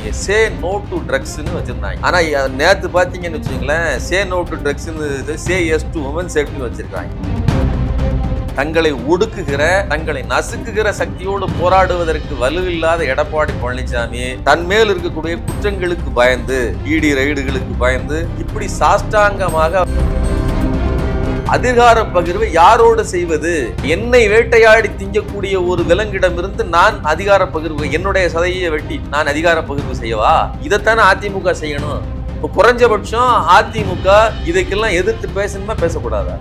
நீங்க சே no to ட்ரக்ஸ்னு வச்சிருந்தாங்க. ஆனா நேத்து பாத்தீங்கன்னு வச்சுங்களேன், சே நோ டு ட்ரக்ஸ்னு சே எஸ் டு உமன் சேஃப்டின்னு வச்சிருக்காங்க. தங்களை ஒடுக்குகிற, தங்களை நசுக்குகிற சக்தியோடு போராடுவதற்கு வலுவில்லாத எடப்பாடி பழனிசாமி தன் மேல் இருக்கக்கூடிய குற்றங்களுக்கு பயந்து, இடி ரைடுகளுக்கு பயந்து, இப்படி சாஷ்டாங்கமாக அதிகார பகிர்வை யாரோடு செய்வது? என்னை வேட்டையாடி திங்கக்கூடிய ஒரு விலங்கிடமிருந்து நான் அதிகார பகிர்வு, என்னுடைய சதையை வெட்டி நான் அதிகார பகிர்வு செய்யவா? இதைத்தானே அதிமுக செய்யணும். இப்போ குறைஞ்சபட்சம் அதிமுக இதுக்கெல்லாம் எதிர்த்து பேசணுமா பேசக்கூடாதா?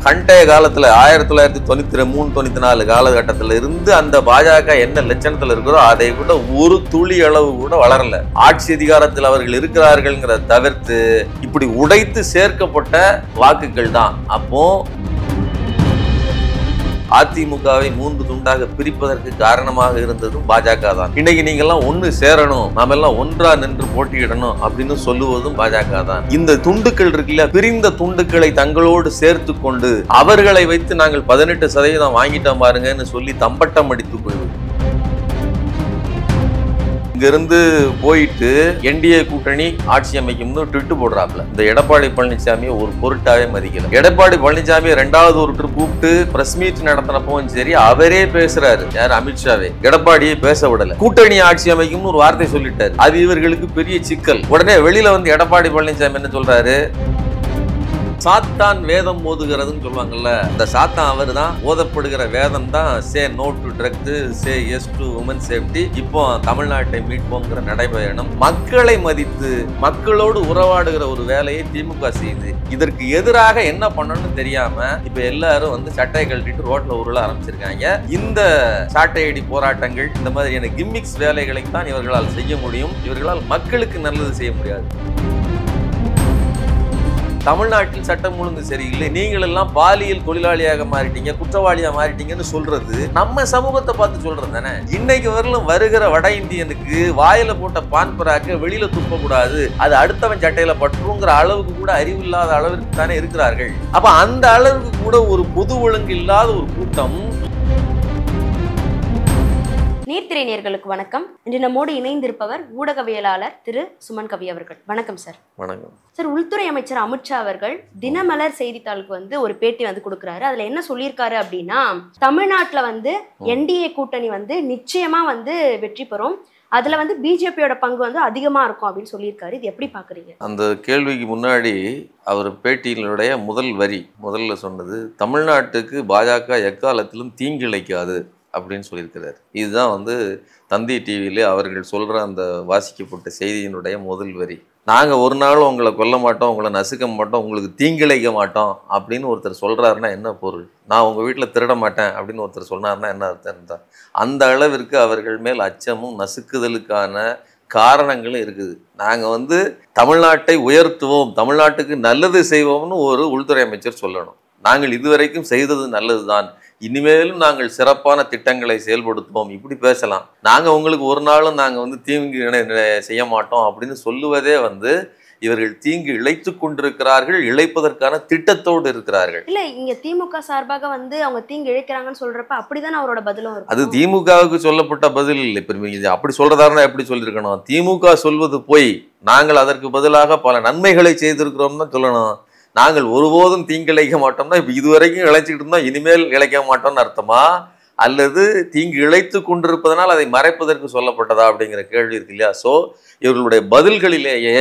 கண்டைய காலத்துல 1993-94 காலகட்டத்தில் இருந்து அந்த பாஜக என்ன லட்சணத்துல இருக்கிறோ அதை விட ஒரு துளி அளவு கூட வளரல. ஆட்சி அதிகாரத்தில் அவர்கள் இருக்கிறார்கள்ங்கிறத தவிர்த்து இப்படி உடைத்து சேர்க்கப்பட்ட வாக்குகள் தான். அப்போ அதிமுகவை 3 துண்டாக பிரிப்பதற்கு காரணமாக இருந்ததும் பாஜக தான். இன்னைக்கு நீங்க எல்லாம் ஒண்ணு சேரணும், நாம எல்லாம் ஒன்றா நின்று போட்டியிடணும் அப்படின்னு சொல்லுவதும் பாஜக தான். இந்த துண்டுக்கள் இருக்குல்ல, பிரிந்த துண்டுக்களை தங்களோடு சேர்த்து கொண்டு அவர்களை வைத்து நாங்கள் 18% வாங்கிட்டோம் பாருங்கன்னு சொல்லி தம்பட்டம் அடித்து போய்விடும். இங்கிருந்து போயிட்டு என்டிஏ கூட்டணி ஆட்சி அமைக்கும்னு ட்விட்டு போடுறாப்ல. இந்த எடப்பாடி பழனிசாமியை ஒரு பொருட்டாவே மதிக்கல. எடப்பாடி பழனிசாமி 2வது ஒரு ட்ரிப் கூப்பிட்டு பிரஸ் மீட் நடத்தினப்பவும் சரி, அவரே பேசுறாரு. யார்? அமித்ஷாவே எடப்பாடியை பேச விடல. கூட்டணி ஆட்சி அமைக்கும்னு ஒரு வார்த்தை சொல்லிட்டாரு. அது இவர்களுக்கு பெரிய சிக்கல். உடனே வெளியில வந்து எடப்பாடி பழனிசாமி என்ன சொல்றாரு? சாத்தான் வேதம் ஓதுகிறதுன்னு சொல்லுவாங்கல்ல, இந்த சாத்தான் அவர் தான். ஓதப்படுகிற வேதம் தான் say no to drugs, say yes to women safety. இப்போ தமிழ்நாட்டை மீட்போங்கிற நடைபயணம் மக்களை மதித்து மக்களோடு உறவாடுகிற ஒரு வேலையை திமுக செய்யுது. இதற்கு எதிராக என்ன பண்ணணும்னு தெரியாம இப்ப எல்லாரும் வந்து சட்டையை கழட்டிட்டு ரோட்ல உருள ஆரம்பிச்சிருக்காங்க. இந்த சாட்டையடி போராட்டங்கள், இந்த மாதிரியான கிம்மிக்ஸ் வேலைகளை தான் இவர்களால் செய்ய முடியும். இவர்களால் மக்களுக்கு நல்லது செய்ய முடியாது. தமிழ்நாட்டில் சட்டம் ஒழுங்கு சரியில்லை, நீங்கள் எல்லாம் பாலியல் தொழிலாளியாக மாறிட்டீங்க, குற்றவாளியா மாறிட்டீங்கன்னு சொல்றது நம்ம சமூகத்தை பார்த்து சொல்றது தானே. இன்னைக்கு வரலும் வருகிற வட இந்தியனுக்கு வாயில போட்ட பான் பராக்க வெளியில துப்ப கூடாது, அது அடுத்தவன் சட்டையில பற்றுங்கிற அளவுக்கு கூட அறிவில்லாத அளவிற்கு தானே இருக்கிறார்கள். அப்ப அந்த அளவுக்கு கூட ஒரு பொது ஒழுங்கு இல்லாத ஒரு கூட்டம். நீர்த்திரை நேயர்களுக்கு வணக்கம். இன்று நம்மோடு இணைந்திருப்பவர் ஊடகவியலாளர் திரு சுமன் கவி அவர்கள். வணக்கம் சார். வணக்கம் சார். உள்துறை அமைச்சர் அமித்ஷா அவர்கள் தினமலர் செய்தித்தாளுக்கு ஒரு பேட்டி கொடுக்குறாரு. அதுல என்ன சொல்லியிருக்காரு அப்படின்னா, தமிழ்நாட்டுல என்டிஏ கூட்டணி நிச்சயமா வெற்றி பெறும், அதுல பிஜேபியோட பங்கு அதிகமா இருக்கும் அப்படின்னு சொல்லியிருக்காரு. இது எப்படி பாக்குறீங்க? அந்த கேள்விக்கு முன்னாடி அவர் பேட்டியினுடைய முதல்ல சொன்னது, தமிழ்நாட்டுக்கு பாஜக எக்காலத்திலும் தீங்கிழைக்காது அப்படின்னு சொல்லியிருக்கிறார். இதுதான் தந்தி டிவியிலே அவர்கள் சொல்கிற அந்த வாசிக்கப்பட்ட செய்தியினுடைய முதல் வரி. நாங்கள் ஒரு நாளும் உங்களை கொல்ல மாட்டோம், உங்களை நசுக்க மாட்டோம், உங்களுக்கு தீங்கிழைக்க மாட்டோம் அப்படின்னு ஒருத்தர் சொல்கிறாருன்னா என்ன பொருள்? நான் உங்கள் வீட்டில் திருட மாட்டேன் அப்படின்னு ஒருத்தர் சொன்னார்னா என்ன அர்த்தம் தான்? அந்த அளவிற்கு அவர்கள் மேல் அச்சமும் நசுக்குதலுக்கான காரணங்களும் இருக்குது. நாங்கள் தமிழ்நாட்டை உயர்த்துவோம், தமிழ்நாட்டுக்கு நல்லது செய்வோம்னு ஒரு உள்துறை அமைச்சர் சொல்லணும். நாங்கள் இதுவரைக்கும் செய்தது நல்லது தான், இனிமேலும் நாங்கள் சிறப்பான திட்டங்களை செயல்படுத்துவோம் இப்படி பேசலாம். நாங்கள் உங்களுக்கு ஒரு நாளும் நாங்கள் தீங்கு செய்ய மாட்டோம் அப்படின்னு சொல்லுவதே இவர்கள் தீங்கு இழைத்து கொண்டிருக்கிறார்கள், இழைப்பதற்கான திட்டத்தோடு இருக்கிறார்கள். இல்ல, இங்க திமுக சார்பாக அவங்க தீங்கு இழைக்கிறாங்கன்னு சொல்றப்ப அப்படிதான் அவரோட பதிலும் இருக்கும். அது திமுகவுக்கு சொல்லப்பட்ட பதில் இல்லை. இப்ப அப்படி சொல்றதாருன்னா எப்படி சொல்லியிருக்கணும்? திமுக சொல்வது போய் நாங்கள் அதற்கு பதிலாக பல நன்மைகளை செய்திருக்கிறோம் தான் சொல்லணும். நாங்கள் ஒருபோதும் தீங்கு இழைக்க மாட்டோம்னா இப்போ இதுவரைக்கும் இழைச்சிக்கிட்டு இருந்தோம், இனிமேல் இழைக்க மாட்டோம்னு அர்த்தமா? அல்லது தீங்கு இழைத்து கொண்டிருப்பதனால் அதை மறைப்பதற்கு சொல்லப்பட்டதா அப்படிங்கிற கேள்வி இருக்கு இல்லையா? ஸோ இவர்களுடைய பதில்களிலேயே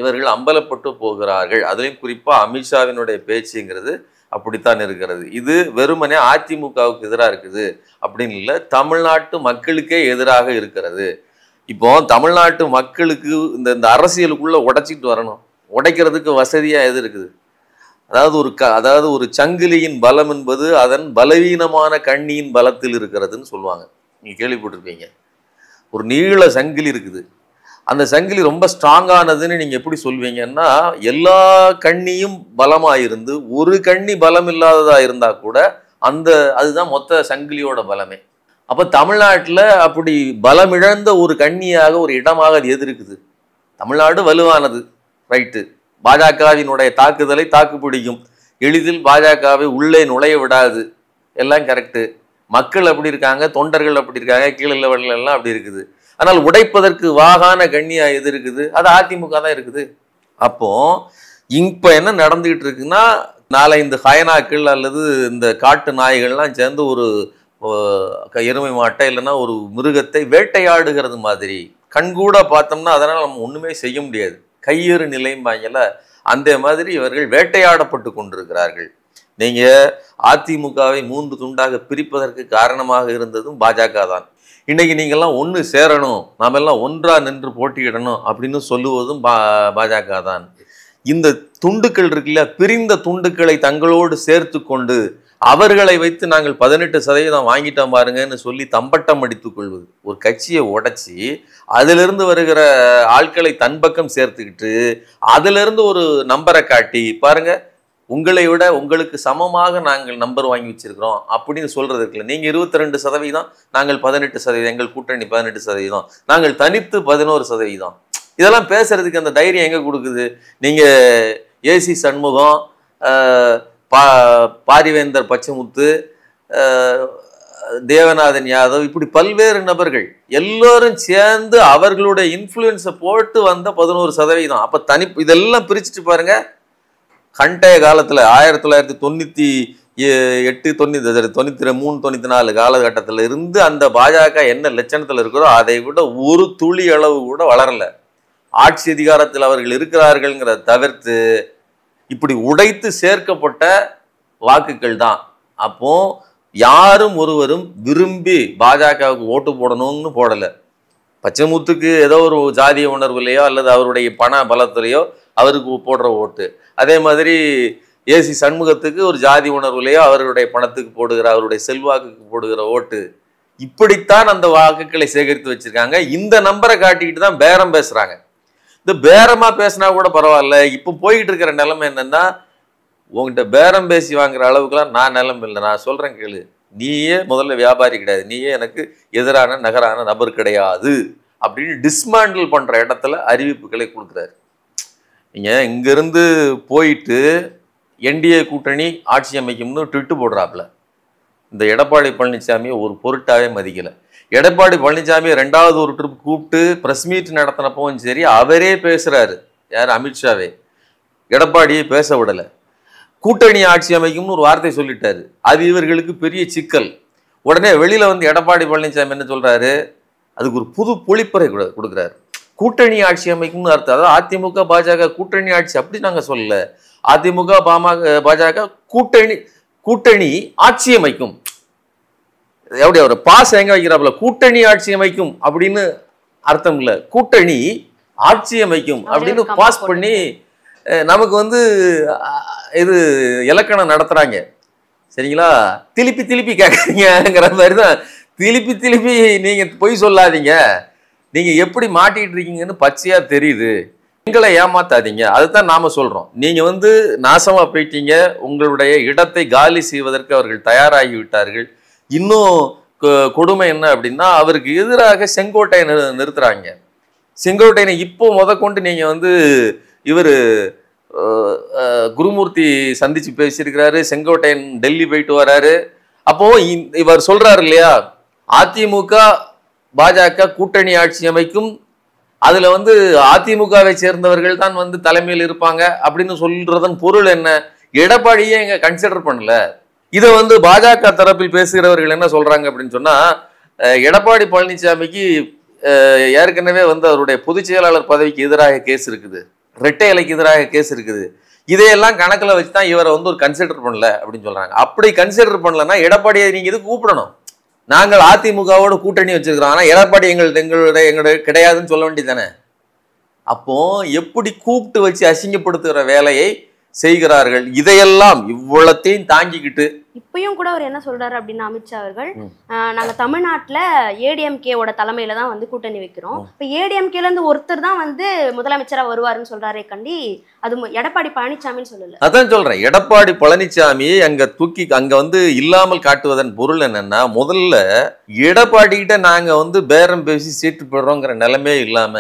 இவர்கள் அம்பலப்பட்டு போகிறார்கள். அதுலேயும் குறிப்பாக அமித்ஷாவினுடைய பேச்சுங்கிறது அப்படித்தான் இருக்கிறது. இது வெறுமனே அதிமுகவுக்கு எதிராக இருக்குது அப்படின்னு இல்லை, தமிழ்நாட்டு மக்களுக்கே எதிராக இருக்கிறது. இப்போ தமிழ்நாட்டு மக்களுக்கு இந்த அரசியலுக்குள்ள உடைச்சிட்டு வரணும். உடைக்கிறதுக்கு வசதியாக எது இருக்குது? அதாவது ஒரு சங்கிலியின் பலம் என்பது அதன் பலவீனமான கண்ணியின் பலத்தில் இருக்கிறதுன்னு சொல்லுவாங்க. நீங்கள் கேள்விப்பட்டிருப்பீங்க. ஒரு நீள சங்கிலி இருக்குது, அந்த சங்கிலி ரொம்ப ஸ்ட்ராங்கானதுன்னு நீங்கள் எப்படி சொல்வீங்கன்னா, எல்லா கண்ணியும் பலமாக இருந்து ஒரு கண்ணி பலம் இல்லாததாக இருந்தால் கூட அதுதான் மொத்த சங்கிலியோட பலமே. அப்போ தமிழ்நாட்டில் அப்படி பலமிழந்த ஒரு கண்ணியாக ஒரு இடமாக அது எது இருக்குது? தமிழ்நாடு வலுவானது, ரைட்டு. பாஜகவினுடைய தாக்குதலை தாக்கு பிடிக்கும், எளிதில் பாஜகவை உள்ளே நுழைய விடாது, எல்லாம் கரெக்டு. மக்கள் அப்படி இருக்காங்க, தொண்டர்கள் அப்படி இருக்காங்க, கீழே லெவல்ல எல்லாம் அப்படி இருக்குது. ஆனால் உடைப்பதற்கு வாகான கண்ணியா எது இருக்குது? அது அதிமுக தான் இருக்குது. அப்போ இப்ப என்ன நடந்துகிட்டு இருக்குன்னா, நாலந்து ஹயனாக்கள் அல்லது இந்த காட்டு நாய்கள்லாம் சேர்ந்து ஒரு எருமை மாட்டை இல்லைன்னா ஒரு மிருகத்தை வேட்டையாடுகிறது மாதிரி கண்கூட பார்த்தோம்னா அதனால நம்ம ஒண்ணுமே செய்ய முடியாது. கையெறு நிலைம்பாங்கல, அந்த மாதிரி இவர்கள் வேட்டையாடப்பட்டு கொண்டிருக்கிறார்கள். நீங்க அதிமுகவை 3 துண்டாக பிரிப்பதற்கு காரணமாக இருந்ததும் பாஜக தான். இன்னைக்கு நீங்கெல்லாம் ஒன்று சேரணும், நாம எல்லாம் ஒன்றா நின்று போட்டியிடணும் அப்படின்னு சொல்லுவதும் பாஜக தான். இந்த துண்டுக்கள் இருக்குல்ல, பிரிந்த துண்டுக்களை தங்களோடு சேர்த்து கொண்டு அவர்களை வைத்து நாங்கள் 18% வாங்கிட்டோம் பாருங்கன்னு சொல்லி தம்பட்டம் அடித்துக் கொள்வது. ஒரு கட்சியை உடைச்சி அதிலிருந்து வருகிற ஆட்களை தன் பக்கம் சேர்த்துக்கிட்டு அதிலிருந்து ஒரு நம்பரை காட்டி பாருங்க, உங்களை விட உங்களுக்கு சமமாக நாங்கள் நம்பர் வாங்கி வச்சிருக்கிறோம் அப்படின்னு சொல்றது இருக்குல்ல. நீங்க 22%, நாங்கள் 18%, எங்கள் கூட்டணி 18%, நாங்கள் தனித்து 11%. இதெல்லாம் பேசுறதுக்கு அந்த தைரியம் எங்க கொடுக்குது? நீங்க ஏசி சண்முகம், பாரிவேந்தர் பச்சைமுத்து, தேவநாதன் யாதவ், இப்படி பல்வேறு நபர்கள் எல்லோரும் சேர்ந்து அவர்களுடைய இன்ஃப்ளூயன்ஸை போட்டு வந்த 11%. அப்ப இதெல்லாம் பிரிச்சுட்டு பாருங்க. கண்டைய காலத்துல 1998, 93, 94 காலகட்டத்தில் இருந்து அந்த பாஜக என்ன லட்சணத்தில் இருக்கிறோ அதை விட ஒரு துளி அளவு கூட வளரல. ஆட்சி அதிகாரத்தில் அவர்கள் இருக்கிறார்கள்ங்கிறத தவிர்த்து இப்படி உடைத்து சேர்க்கப்பட்ட வாக்குகள் தான். அப்போ யாரும் ஒருவரும் விரும்பி பாஜகவுக்கு ஓட்டு போடணும்னு போடலை. பச்சைமுத்துக்கு ஏதோ ஒரு ஜாதிய உணர்வுலையோ அல்லது அவருடைய பண பலத்திலையோ அவருக்கு போடுற ஓட்டு. அதே மாதிரி ஏசி சண்முகத்துக்கு ஒரு ஜாதி உணர்வுலையோ அவருடைய பணத்துக்கு போடுகிற, அவருடைய செல்வாக்குக்கு போடுகிற ஓட்டு. இப்படித்தான் அந்த வாக்குகளை சேகரித்து வச்சிருக்காங்க. இந்த நம்பரை காட்டிக்கிட்டு தான் பேரம் பேசுறாங்க. இந்த பேரமா பேசினா கூட பரவாயில்ல. இப்போ போய்கிட்டு இருக்கிற நிலைமை என்னன்னா, உங்ககிட்ட பேரம் பேசி வாங்குற அளவுக்குலாம் நான் நிலைமை இல்லை. நான் சொல்றேன் கேளு, நீயே முதல்ல வியாபாரி கிடையாது, நீயே எனக்கு எதிரான நகரான நபர் கிடையாது அப்படின்னு டிஸ்மாண்டில் பண்ற இடத்துல அறிவிப்புகளை கொடுக்குறாரு. நீங்க இங்கிருந்து போயிட்டு என்டிஏ கூட்டணி ஆட்சி அமைக்கும்னு ட்விட்டு போடுறாப்புல. இந்த எடப்பாடி பழனிசாமியை ஒரு பொருட்டாவே மதிக்கல. எடப்பாடி பழனிசாமி 2வது ஒரு ட்ரிப் கூப்பிட்டு பிரஸ் மீட் நடத்தினப்பவும் சரி, அவரே பேசுறாரு. யார்? அமித்ஷாவே. எடப்பாடியை பேச விடல. கூட்டணி ஆட்சி அமைக்கும்னு ஒரு வார்த்தை சொல்லிட்டாரு. அது இவர்களுக்கு பெரிய சிக்கல். உடனே வெளியில வந்து எடப்பாடி பழனிசாமி என்ன சொல்றாரு? அதுக்கு ஒரு புது பொழிப்பறை கொடுக்குறாரு. கூட்டணி ஆட்சி அமைக்கும்னு அர்த்தம். அதாவது அதிமுக பாஜக கூட்டணி ஆட்சி அப்படி நாங்க சொல்லல. அதிமுக பாஜக கூட்டணி ஆட்சி அமைக்கும். எப்படி அவர் பாஸ் எங்க வைக்கிறாப்புல? கூட்டணி ஆட்சி அமைக்கும் அப்படின்னு அர்த்தம் இல்ல, கூட்டணி ஆட்சி அமைக்கும் அப்படின்னு பாஸ் பண்ணி நமக்கு வந்து இது இலக்கணம் நடத்துறாங்க. சரிங்களா? திருப்பி கேட்குறீங்கிற மாதிரி தான். திருப்பி நீங்க பொய் சொல்லாதீங்க, நீங்க எப்படி மாட்டிட்டு இருக்கீங்கன்னு பச்சையா தெரியுது, எங்களை ஏமாத்தாதீங்க. அதுதான் நாம சொல்றோம். நீங்க வந்து நாசமா போயிட்டீங்க, உங்களுடைய இடத்தை காலி செய்வதற்கு அவர்கள் தயாராகி விட்டார்கள். இன்னும் கொடுமை என்ன அப்படின்னா, அவருக்கு எதிராக செங்கோட்டையனை நிறுத்துறாங்க. செங்கோட்டையனை இப்போ முதற்கொண்டு நீங்க வந்து இவர் குருமூர்த்தி சந்திச்சு பேசியிருக்கிறாரு, செங்கோட்டையன் டெல்லி போயிட்டு வராரு. அப்போ இவர் சொல்றாரு இல்லையா, அதிமுக பாஜக கூட்டணி ஆட்சி அமைக்கும், அதுல வந்து அதிமுகவை சேர்ந்தவர்கள் தான் வந்து தலைமையில் இருப்பாங்க அப்படின்னு சொல்றதன் பொருள் என்ன? எடப்பாடியே இங்க கன்சிடர் பண்ணல. இதை வந்து பாஜக தரப்பில் பேசுகிறவர்கள் என்ன சொல்றாங்க அப்படின்னு சொன்னா, எடப்பாடி பழனிசாமிக்கு ஏற்கனவே வந்து அவருடைய பொதுச் செயலாளர் பதவிக்கு எதிராக கேஸ் இருக்குது, ரெட்டை இலைக்கு எதிராக கேஸ் இருக்குது. இதையெல்லாம் கணக்கில் வச்சு தான் இவரை வந்து ஒரு கன்சிடர் பண்ணல அப்படின்னு சொல்றாங்க. அப்படி கன்சிடர் பண்ணலன்னா எடப்பாடியை நீங்க இது கூப்பிடணும். நாங்கள் அதிமுகவோட கூட்டணி வச்சிருக்கிறோம், ஆனா எடப்பாடி எங்களுடைய கிடையாதுன்னு சொல்ல வேண்டியது தானே. அப்போ எப்படி கூப்பிட்டு வச்சு அசிங்கப்படுத்துகிற வேலையை செய்கிறார்கள். இதையெல்லாம் இவ்வளத்தையும் தாங்கிக்கிட்டு இப்பயும் கூட அவர் என்ன சொல்றாரு அப்படின்னா, அமித்ஷா அவர்கள் நாங்க தமிழ்நாட்டுல ஏடிஎம்கேவோட தலைமையில தான் வந்து கூட்டணி வைக்கிறோம், இப்ப ஏடிஎம்கேல இருந்து ஒருத்தர் தான் வந்து முதலமைச்சரா வருவாருன்னு சொல்றாரே கண்டி, அது எடப்பாடி பழனிசாமின்னு சொல்லல. அதான் சொல்றேன், எடப்பாடி பழனிசாமி அங்க வந்து இல்லாமல் காட்டுவதன் பொருள் என்னன்னா, முதல்ல எடப்பாடி கிட்ட நாங்க வந்து பேரம் பேசி சீட்டு போடுறோங்கிற நிலைமே இல்லாம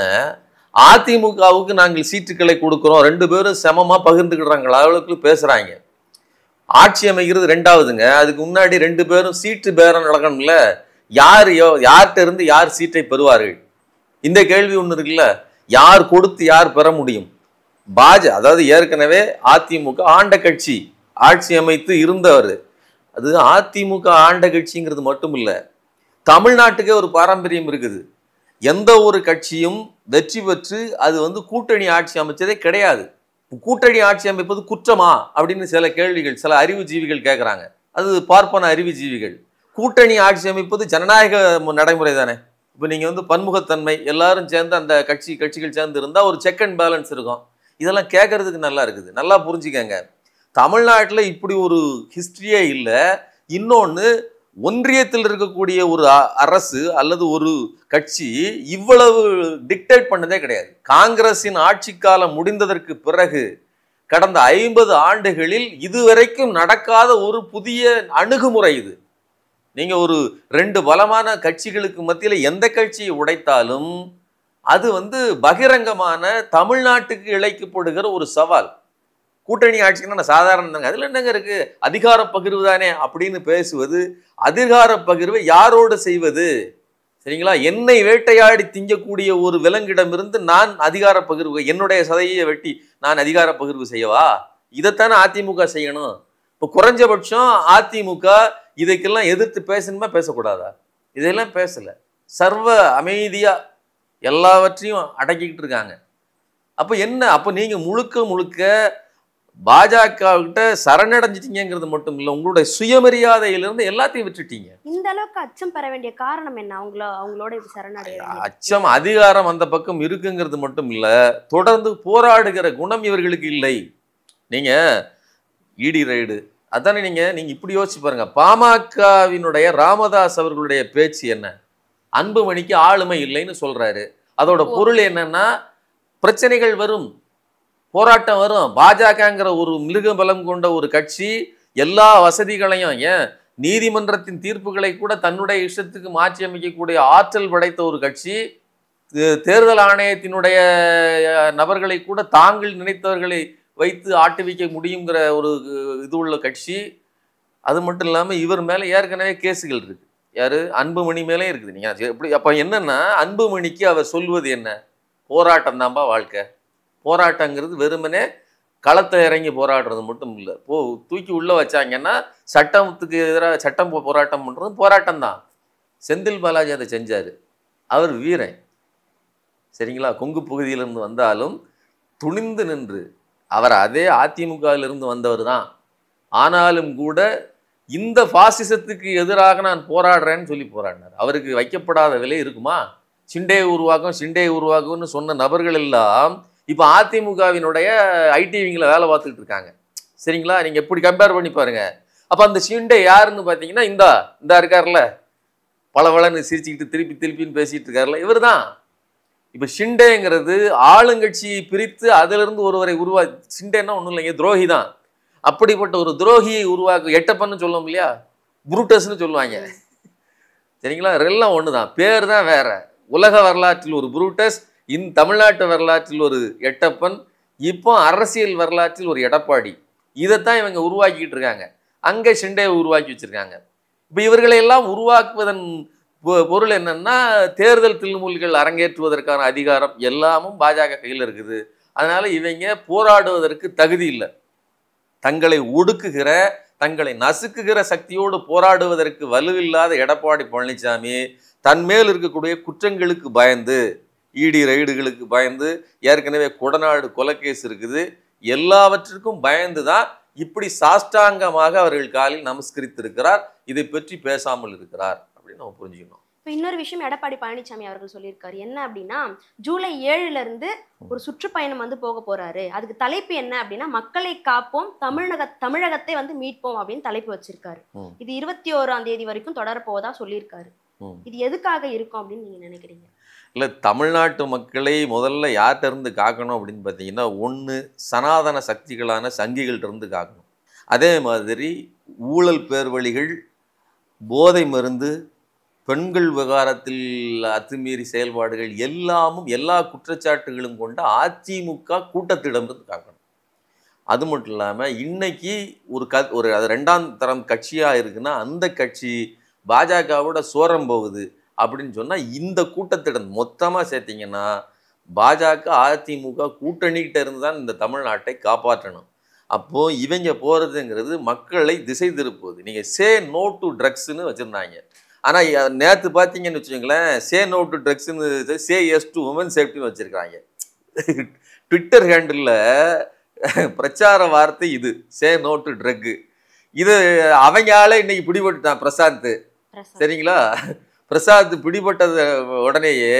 அதிமுகவுக்கு நாங்கள் சீட்டுக்களை கொடுக்கிறோம், 2 பேரும் சமமா பகிர்ந்துக்கிடுறாங்க அளவுக்கு பேசுறாங்க. ஆட்சி அமைக்கிறது 2வதுங்க. அதுக்கு முன்னாடி 2 பேரும் சீட்டு பேரம் நடக்கணும்ல. யார்கிட்ட இருந்து யார் சீட்டை பெறுவார்கள்? இந்த கேள்வி ஒண்ணு இருக்குல்ல, யார் கொடுத்து யார் பெற முடியும்? அதாவது ஏற்கனவே அதிமுக ஆண்ட கட்சி, ஆட்சி அமைத்து இருந்தவர். அது அதிமுக ஆண்ட கட்சிங்கிறது மட்டும் இல்ல, தமிழ்நாட்டுக்கே ஒரு பாரம்பரியம் இருக்குது. எந்த ஒரு கட்சியும் வெற்றி பெற்று அது கூட்டணி ஆட்சி அமைச்சதே கிடையாது. கூட்டணி ஆட்சி அமைப்பது குற்றமா அப்படின்னு சில கேள்விகள் சில அறிவுஜீவிகள் கேட்குறாங்க. அது பார்ப்பன அறிவுஜீவிகள். கூட்டணி ஆட்சி அமைப்பது ஜனநாயக நடைமுறை தானே. இப்போ நீங்கள் பன்முகத்தன்மை எல்லாரும் சேர்ந்து அந்த கட்சிகள் சேர்ந்து இருந்தால் ஒரு செக் அண்ட் பேலன்ஸ் இருக்கும். இதெல்லாம் கேட்கறதுக்கு நல்லா இருக்குது. நல்லா புரிஞ்சுக்கங்க, தமிழ்நாட்டில் இப்படி ஒரு ஹிஸ்டரியே இல்லை. இன்னொன்று, ஒன்றியத்தில் இருக்கக்கூடிய ஒரு அரசு அல்லது ஒரு கட்சி இவ்வளவு டிக்டேட் பண்ணதே கிடையாது. காங்கிரசின் ஆட்சி காலம் முடிந்ததற்கு பிறகு கடந்த 50 ஆண்டுகளில் இதுவரைக்கும் நடக்காத ஒரு புதிய அணுகுமுறை இது. நீங்க ஒரு 2 பலமான கட்சிகளுக்கு மத்தியில எந்த கட்சியை உடைத்தாலும் அது பகிரங்கமான தமிழ்நாட்டுக்கு இழைக்கப்படுகிற ஒரு சவால். கூட்டணி ஆட்சின்னா சாதாரண அதுல என்னங்க இருக்கு, அதிகார பகிர்வு தானே அப்படின்னு பேசுவது. அதிகார பகிர்வை யாரோடு செய்வது? சரிங்களா, என்னை வேட்டையாடி திங்கக்கூடிய ஒரு விலங்கிடமிருந்து நான் அதிகார பகிர்வு, என்னுடைய சதையை வெட்டி நான் அதிகார பகிர்வு செய்யவா? இதைத்தானே அதிமுக செய்யணும். இப்போ குறைஞ்சபட்சம் அதிமுக இதுக்கெல்லாம் எதிர்த்து பேசணுமா பேசக்கூடாதா? இதெல்லாம் பேசல, சர்வ அமைதியா எல்லாவற்றையும் அடக்கிக்கிட்டு இருக்காங்க. அப்ப என்ன, அப்ப நீங்க முழுக்க பாஜக கிட்ட சரணடைஞ்சிட்டீங்கிறது மட்டும் இல்ல, உங்களுடைய சுயமரியாதையிலிருந்து எல்லாத்தையும் விட்டுட்டீங்க. இந்த அளவுக்கு அச்சம் பெற வேண்டிய காரணம் என்ன? அவங்களோட சரணடைய அச்சம், அதிகாரம் அந்த பக்கம் இருக்குங்கிறது மட்டும் இல்ல, தொடர்ந்து போராடுகிற குணம் இவர்களுக்கு இல்லை. நீங்க இடி ரைடு அதானே, நீங்க இப்படி யோசிச்சு பாருங்க. பாமகவினுடைய ராமதாஸ் அவர்களுடைய பேச்சு என்ன? அன்புமணிக்கு ஆளுமை இல்லைன்னு சொல்றாரு. அதோட பொருள் என்னன்னா, பிரச்சனைகள் வரும், போராட்டம் வரும். பாஜகங்கிற ஒரு மிருக பலம் கொண்ட ஒரு கட்சி எல்லா வசதிகளையும், ஏன் நீதிமன்றத்தின் தீர்ப்புகளை கூட தன்னுடைய இஷ்டத்துக்கு மாற்றி அமைக்கக்கூடிய ஆற்றல் படைத்த ஒரு கட்சி, தேர்தல் ஆணையத்தினுடைய நபர்களை கூட தாங்கள் நினைத்தவர்களை வைத்து ஆட்டுவிக்க முடியுங்கிற ஒரு இது உள்ள கட்சி. அது மட்டும் இல்லாமல் இவர் மேலே ஏற்கனவே கேஸுகள் இருக்கு. யாரு? அன்புமணி மேலே இருக்குது. நீங்க எப்படி அப்போ என்னன்னா, அன்புமணிக்கு அவர் சொல்வது என்ன? போராட்டம் தான்பா வாழ்க்கை. போராட்டங்கிறது வெறுமனே களத்தை இறங்கி போராடுறது மட்டும் இல்லை. தூக்கி உள்ள வச்சாங்கன்னா சட்டத்துக்கு எதிராக சட்டம் போராட்டம் பண்ணுறது போராட்டம் தான். செந்தில் பாலாஜி அதை செஞ்சார். அவர் வீரன், சரிங்களா. கொங்கு பகுதியிலிருந்து வந்தாலும் துணிந்து நின்று, அவர் அதே அதிமுகவிலிருந்து வந்தவர் தான். ஆனாலும் கூட இந்த பாசிசத்துக்கு எதிராக நான் போராடுறேன்னு சொல்லி போராடினார். அவருக்கு வைக்கப்படாத விலை இருக்குமா? சிண்டே உருவாக்கும்னு சொன்ன நபர்கள் எல்லாம் இப்போ அதிமுகவினுடைய ஐடிவிங்கில் வேலை பார்த்துக்கிட்டு இருக்காங்க. சரிங்களா, நீங்கள் எப்படி கம்பேர் பண்ணி பாருங்க. அப்போ அந்த ஷிண்டே யாருன்னு பார்த்தீங்கன்னா, இந்தா இருக்கார்ல, பலவளன்னு சிரிச்சுக்கிட்டு திருப்பின்னு பேசிட்டு இருக்காருல்ல, இவர் தான். இப்போ ஷிண்டேங்கிறது ஆளுங்கட்சியை பிரித்து அதிலிருந்து ஒருவரை ஷிண்டேன்னா ஒன்றும் இல்லைங்க, துரோகி தான். அப்படிப்பட்ட ஒரு துரோகியை எட்டப்பன்னு சொல்லுவோம் இல்லையா, புரூட்டஸ்ன்னு சொல்லுவாங்க. சரிங்களா, எல்லாம் ஒன்று தான், பேர் தான் வேற. உலக வரலாற்றில் ஒரு புரூட்டஸ், தமிழ்நாட்டு வரலாற்றில் ஒரு எட்டப்பன், இப்போ அரசியல் வரலாற்றில் ஒரு எடப்பாடி. இதைத்தான் இவங்க உருவாக்கிட்டு இருக்காங்க. அங்கே ஷிண்டே உருவாக்கி வச்சிருக்காங்க. இப்போ இவர்களை எல்லாம் உருவாக்குவதன் பொருள் என்னன்னா, தேர்தல் தில்முல்கள் அரங்கேற்றுவதற்கான அதிகாரம் எல்லாமும் பாஜக கையில் இருக்குது. அதனால இவங்க போராடுவதற்கு தகுதி இல்லை. தங்களை ஒடுக்குகிற, தங்களை நசுக்குகிற சக்தியோடு போராடுவதற்கு வலுவில்லாத எடப்பாடி பழனிசாமி தன்மேல் இருக்கக்கூடிய குற்றங்களுக்கு பயந்து, இடி ரைடுகளுக்கு பயந்து, ஏற்கனவே கொடநாடு கொலைகேஸ் இருக்குது, எல்லாவற்றிற்கும் பயந்து தான் இப்படி சாஷ்டாங்கமாக அவர்கள் காலில் நமஸ்கரித்திருக்கிறார். இதை பற்றி பேசாமல் இருக்கிறார் அப்படின்னு நம்ம புரிஞ்சுக்கணும். இப்போ இன்னொரு விஷயம் எடப்பாடி பழனிசாமி அவர்கள் சொல்லியிருக்காரு. என்ன அப்படின்னா, ஜூலை 7ல இருந்து ஒரு சுற்றுப்பயணம் போக போறாரு. அதுக்கு தலைப்பு என்ன அப்படின்னா, மக்களை காப்போம், தமிழகத்தை மீட்போம் அப்படின்னு தலைப்பு வச்சிருக்காரு. இது 21ஆம் தேதி வரைக்கும் தொடரப்போவதா சொல்லியிருக்காரு. இது எதுக்காக இருக்கும் அப்படின்னு நீங்க நினைக்கிறீங்க? இல்லை, தமிழ்நாட்டு மக்களை முதல்ல யார்கிட்ட இருந்து காக்கணும் அப்படின்னு பார்த்தீங்கன்னா, ஒன்று சனாதன சக்திகளான சங்கிகள்கிட்ட இருந்து காக்கணும். அதே மாதிரி ஊழல் பேர்வழிகள், போதை மருந்து, பெண்கள் விவகாரத்தில் அத்துமீறி செயல்பாடுகள் எல்லாமும், எல்லா குற்றச்சாட்டுகளும் கொண்ட அதிமுக கூட்டத்திடமிருந்து காக்கணும். அது மட்டும் இல்லாமல் இன்னைக்கு ஒரு 2ஆம் தரம் கட்சியாக இருக்குன்னா அந்த கட்சி பாஜகவோட சோரம் போகுது. அப்படின்னு சொன்னா இந்த கூட்டத்திடம் மொத்தமா சேர்த்தீங்கன்னா பாஜக அதிமுக கூட்டணிகிட்ட இருந்து தான் இந்த தமிழ்நாட்டை காப்பாற்றணும். அப்போ இவங்க போறதுங்கிறது மக்களை திசை திருப்புவது. நீங்க சே நோ டு ட்ரக்ஸ்ன்னு வச்சிருந்தாங்க. ஆனா நேத்து பாத்தீங்கன்னு வச்சுக்கோங்களேன், சே நோ டு ட்ரக்ஸ்ன்னு சே எஸ் டு உமன் சேஃப்டின்னு வச்சிருக்காங்க. ட்விட்டர் ஹேண்டில் பிரச்சார வார்த்தை இது, சே நோ டு ட்ரக். இது அவங்க ஆளே இன்னைக்கு பிடிபட்டுட்டான் பிரசாந்த். சரிங்களா? பிரசாந்த் பிடிபட்டது உடனேயே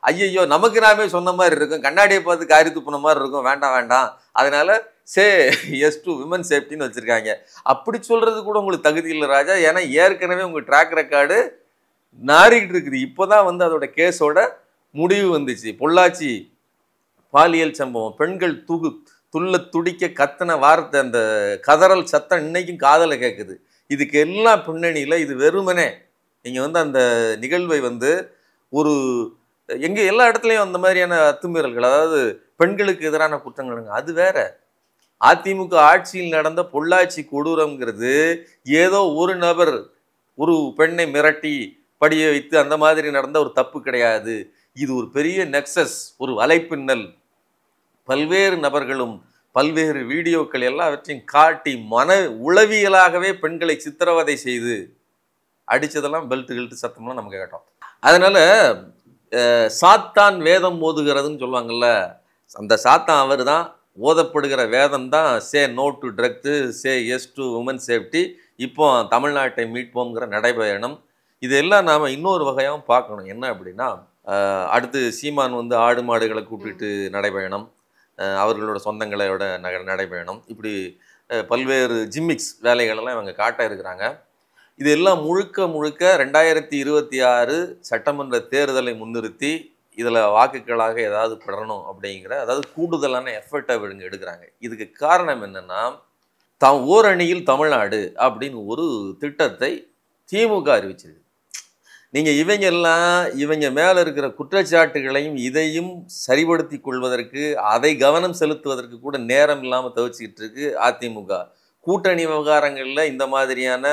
ஐயோ நமக்கு நாமே சொன்ன மாதிரி இருக்கும், கண்ணாடியை பார்த்து காரி துப்புன மாதிரி இருக்கும், வேண்டாம் வேண்டாம், அதனால சே எஸ் டு விமன் சேஃப்டின்னு வச்சிருக்காங்க. அப்படி சொல்றது கூட உங்களுக்கு தகுதி இல்லை ராஜா. ஏன்னா ஏற்கனவே உங்க ட்ராக் ரெக்கார்டு நாறிக்கிட்டு இருக்குது. இப்போதான் வந்து அதோட கேஸோட முடிவு வந்துச்சு. பொள்ளாச்சி பாலியல் சம்பவம், பெண்கள் துள்ள துடிக்க கத்தன வார்த்தை, அந்த கதறல் சத்தம் இன்னைக்கும் காதல கேட்குது. இதுக்கு எல்லாம் பின்னணியில இது வெறுமனே நீங்க வந்து அந்த நிகழ்வை வந்து ஒரு எங்க எல்லா இடத்துலையும் அந்த மாதிரியான அத்துமீறல்கள், அதாவது பெண்களுக்கு எதிரான குற்றங்களுங்க, அது வேற. அதிமுக ஆட்சியில் நடந்த பொள்ளாச்சி கொடூரம்ங்கிறது ஏதோ ஒரு நபர் ஒரு பெண்ணை மிரட்டி படிய வைத்து அந்த மாதிரி நடந்த ஒரு தப்பு கிடையாது. இது ஒரு பெரிய நெக்சஸ், ஒரு வலைப்பின்னல். பல்வேறு நபர்களும் பல்வேறு வீடியோக்கள் எல்லாவற்றையும் காட்டி மன உளவியலாகவே பெண்களை சித்திரவதை செய்து அடிச்சதெல்லாம் பெல்ட் சத்தம்லாம் நம்ம கேட்டோம். அதனால சாத்தான் வேதம் ஓதுகிறதுன்னு சொல்லுவாங்கல்ல, அந்த சாத்தான் அவர் தான். ஓதப்படுகிற வேதம் தான் say no to drugs, say yes to women safety. இப்போ தமிழ்நாட்டை மீட்போங்கிற நடைபயணம். இதெல்லாம் நாம் இன்னொரு வகையாகவும் பார்க்கணும். என்ன அப்படின்னா, அடுத்து சீமான் வந்து ஆடு மாடுகளை கூப்பிட்டு நடைபயணம், அவர்களோட சொந்தங்களோட நடைபயணம், இப்படி பல்வேறு ஜிம்மிக்ஸ் வேலைகளெல்லாம் இவங்க காட்ட இருக்கிறாங்க. இதெல்லாம் முழுக்க முழுக்க 2026 சட்டமன்ற தேர்தலை முன்னிறுத்தி இதில் வாக்குகளாக ஏதாவது பெறணும் அப்படிங்கிற, அதாவது கூடுதலான எஃபர்ட்டை இவங்க எடுக்கிறாங்க. இதுக்கு காரணம் என்னன்னா, ஓரணியில் தமிழ்நாடு அப்படின்னு ஒரு திட்டத்தை திமுக அறிவிச்சிருக்கு. நீங்கள் இவங்க மேலே இருக்கிற குற்றச்சாட்டுகளையும் இதையும் சரிபடுத்தி கொள்வதற்கு, அதை கவனம் செலுத்துவதற்கு கூட நேரம் இல்லாமல் தவிச்சிக்கிட்டு இருக்கு அதிமுக. கூட்டணி விவகாரங்களில் இந்த மாதிரியான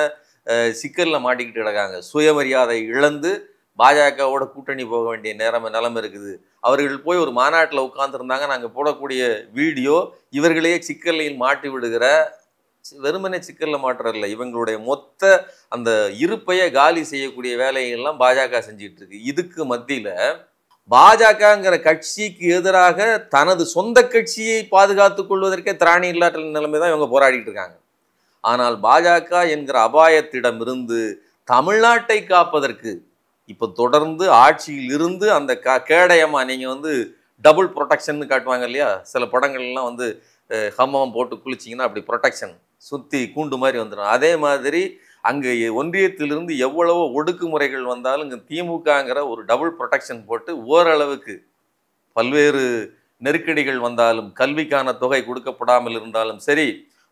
சிக்கலில் மாட்டிக்கிட்டு கிடக்காங்க. சுயமரியாதை இழந்து பாஜகவோட கூட்டணி போக வேண்டிய நிலைமை இருக்குது. அவர்கள் போய் ஒரு மாநாட்டில் உட்கார்ந்துருந்தாங்க. நாங்கள் போடக்கூடிய வீடியோ இவர்களையே சிக்கலில் மாட்டி விடுகிற, வெறுமனே சிக்கலில் மாட்டுறதில்ல, இவங்களுடைய மொத்த அந்த இருப்பையை காலி செய்யக்கூடிய வேலைகள்லாம் பாஜக செஞ்சிட்டு இருக்கு. இதுக்கு மத்தியில் பாஜகங்கிற கட்சிக்கு எதிராக தனது சொந்த கட்சியை பாதுகாத்துக் கொள்வதற்கே திராணி இல்லாத நிலைமை தான் இவங்க போராடிட்டு இருக்காங்க. ஆனால் பாஜக என்கிற அபாயத்திடம் இருந்து தமிழ்நாட்டை காப்பதற்கு இப்போ தொடர்ந்து ஆட்சியில் இருந்து அந்த கேடயமா, நீங்கள் வந்து டபுள் ப்ரொடெக்ஷன் காட்டுவாங்க இல்லையா, சில படங்கள்லாம் வந்து ஹம்மம் போட்டு குளிச்சிங்கன்னா அப்படி ப்ரொடெக்ஷன் சுற்றி கூண்டு மாதிரி வந்துடும். அதே மாதிரி அங்கே ஒன்றியத்திலிருந்து எவ்வளவோ ஒடுக்குமுறைகள் வந்தாலும் இங்கே திமுகங்கிற ஒரு டபுள் ப்ரொடெக்ஷன் போட்டு ஓரளவுக்கு பல்வேறு நெருக்கடிகள் வந்தாலும், கல்விக்கான தொகை கொடுக்கப்படாமல் இருந்தாலும் சரி,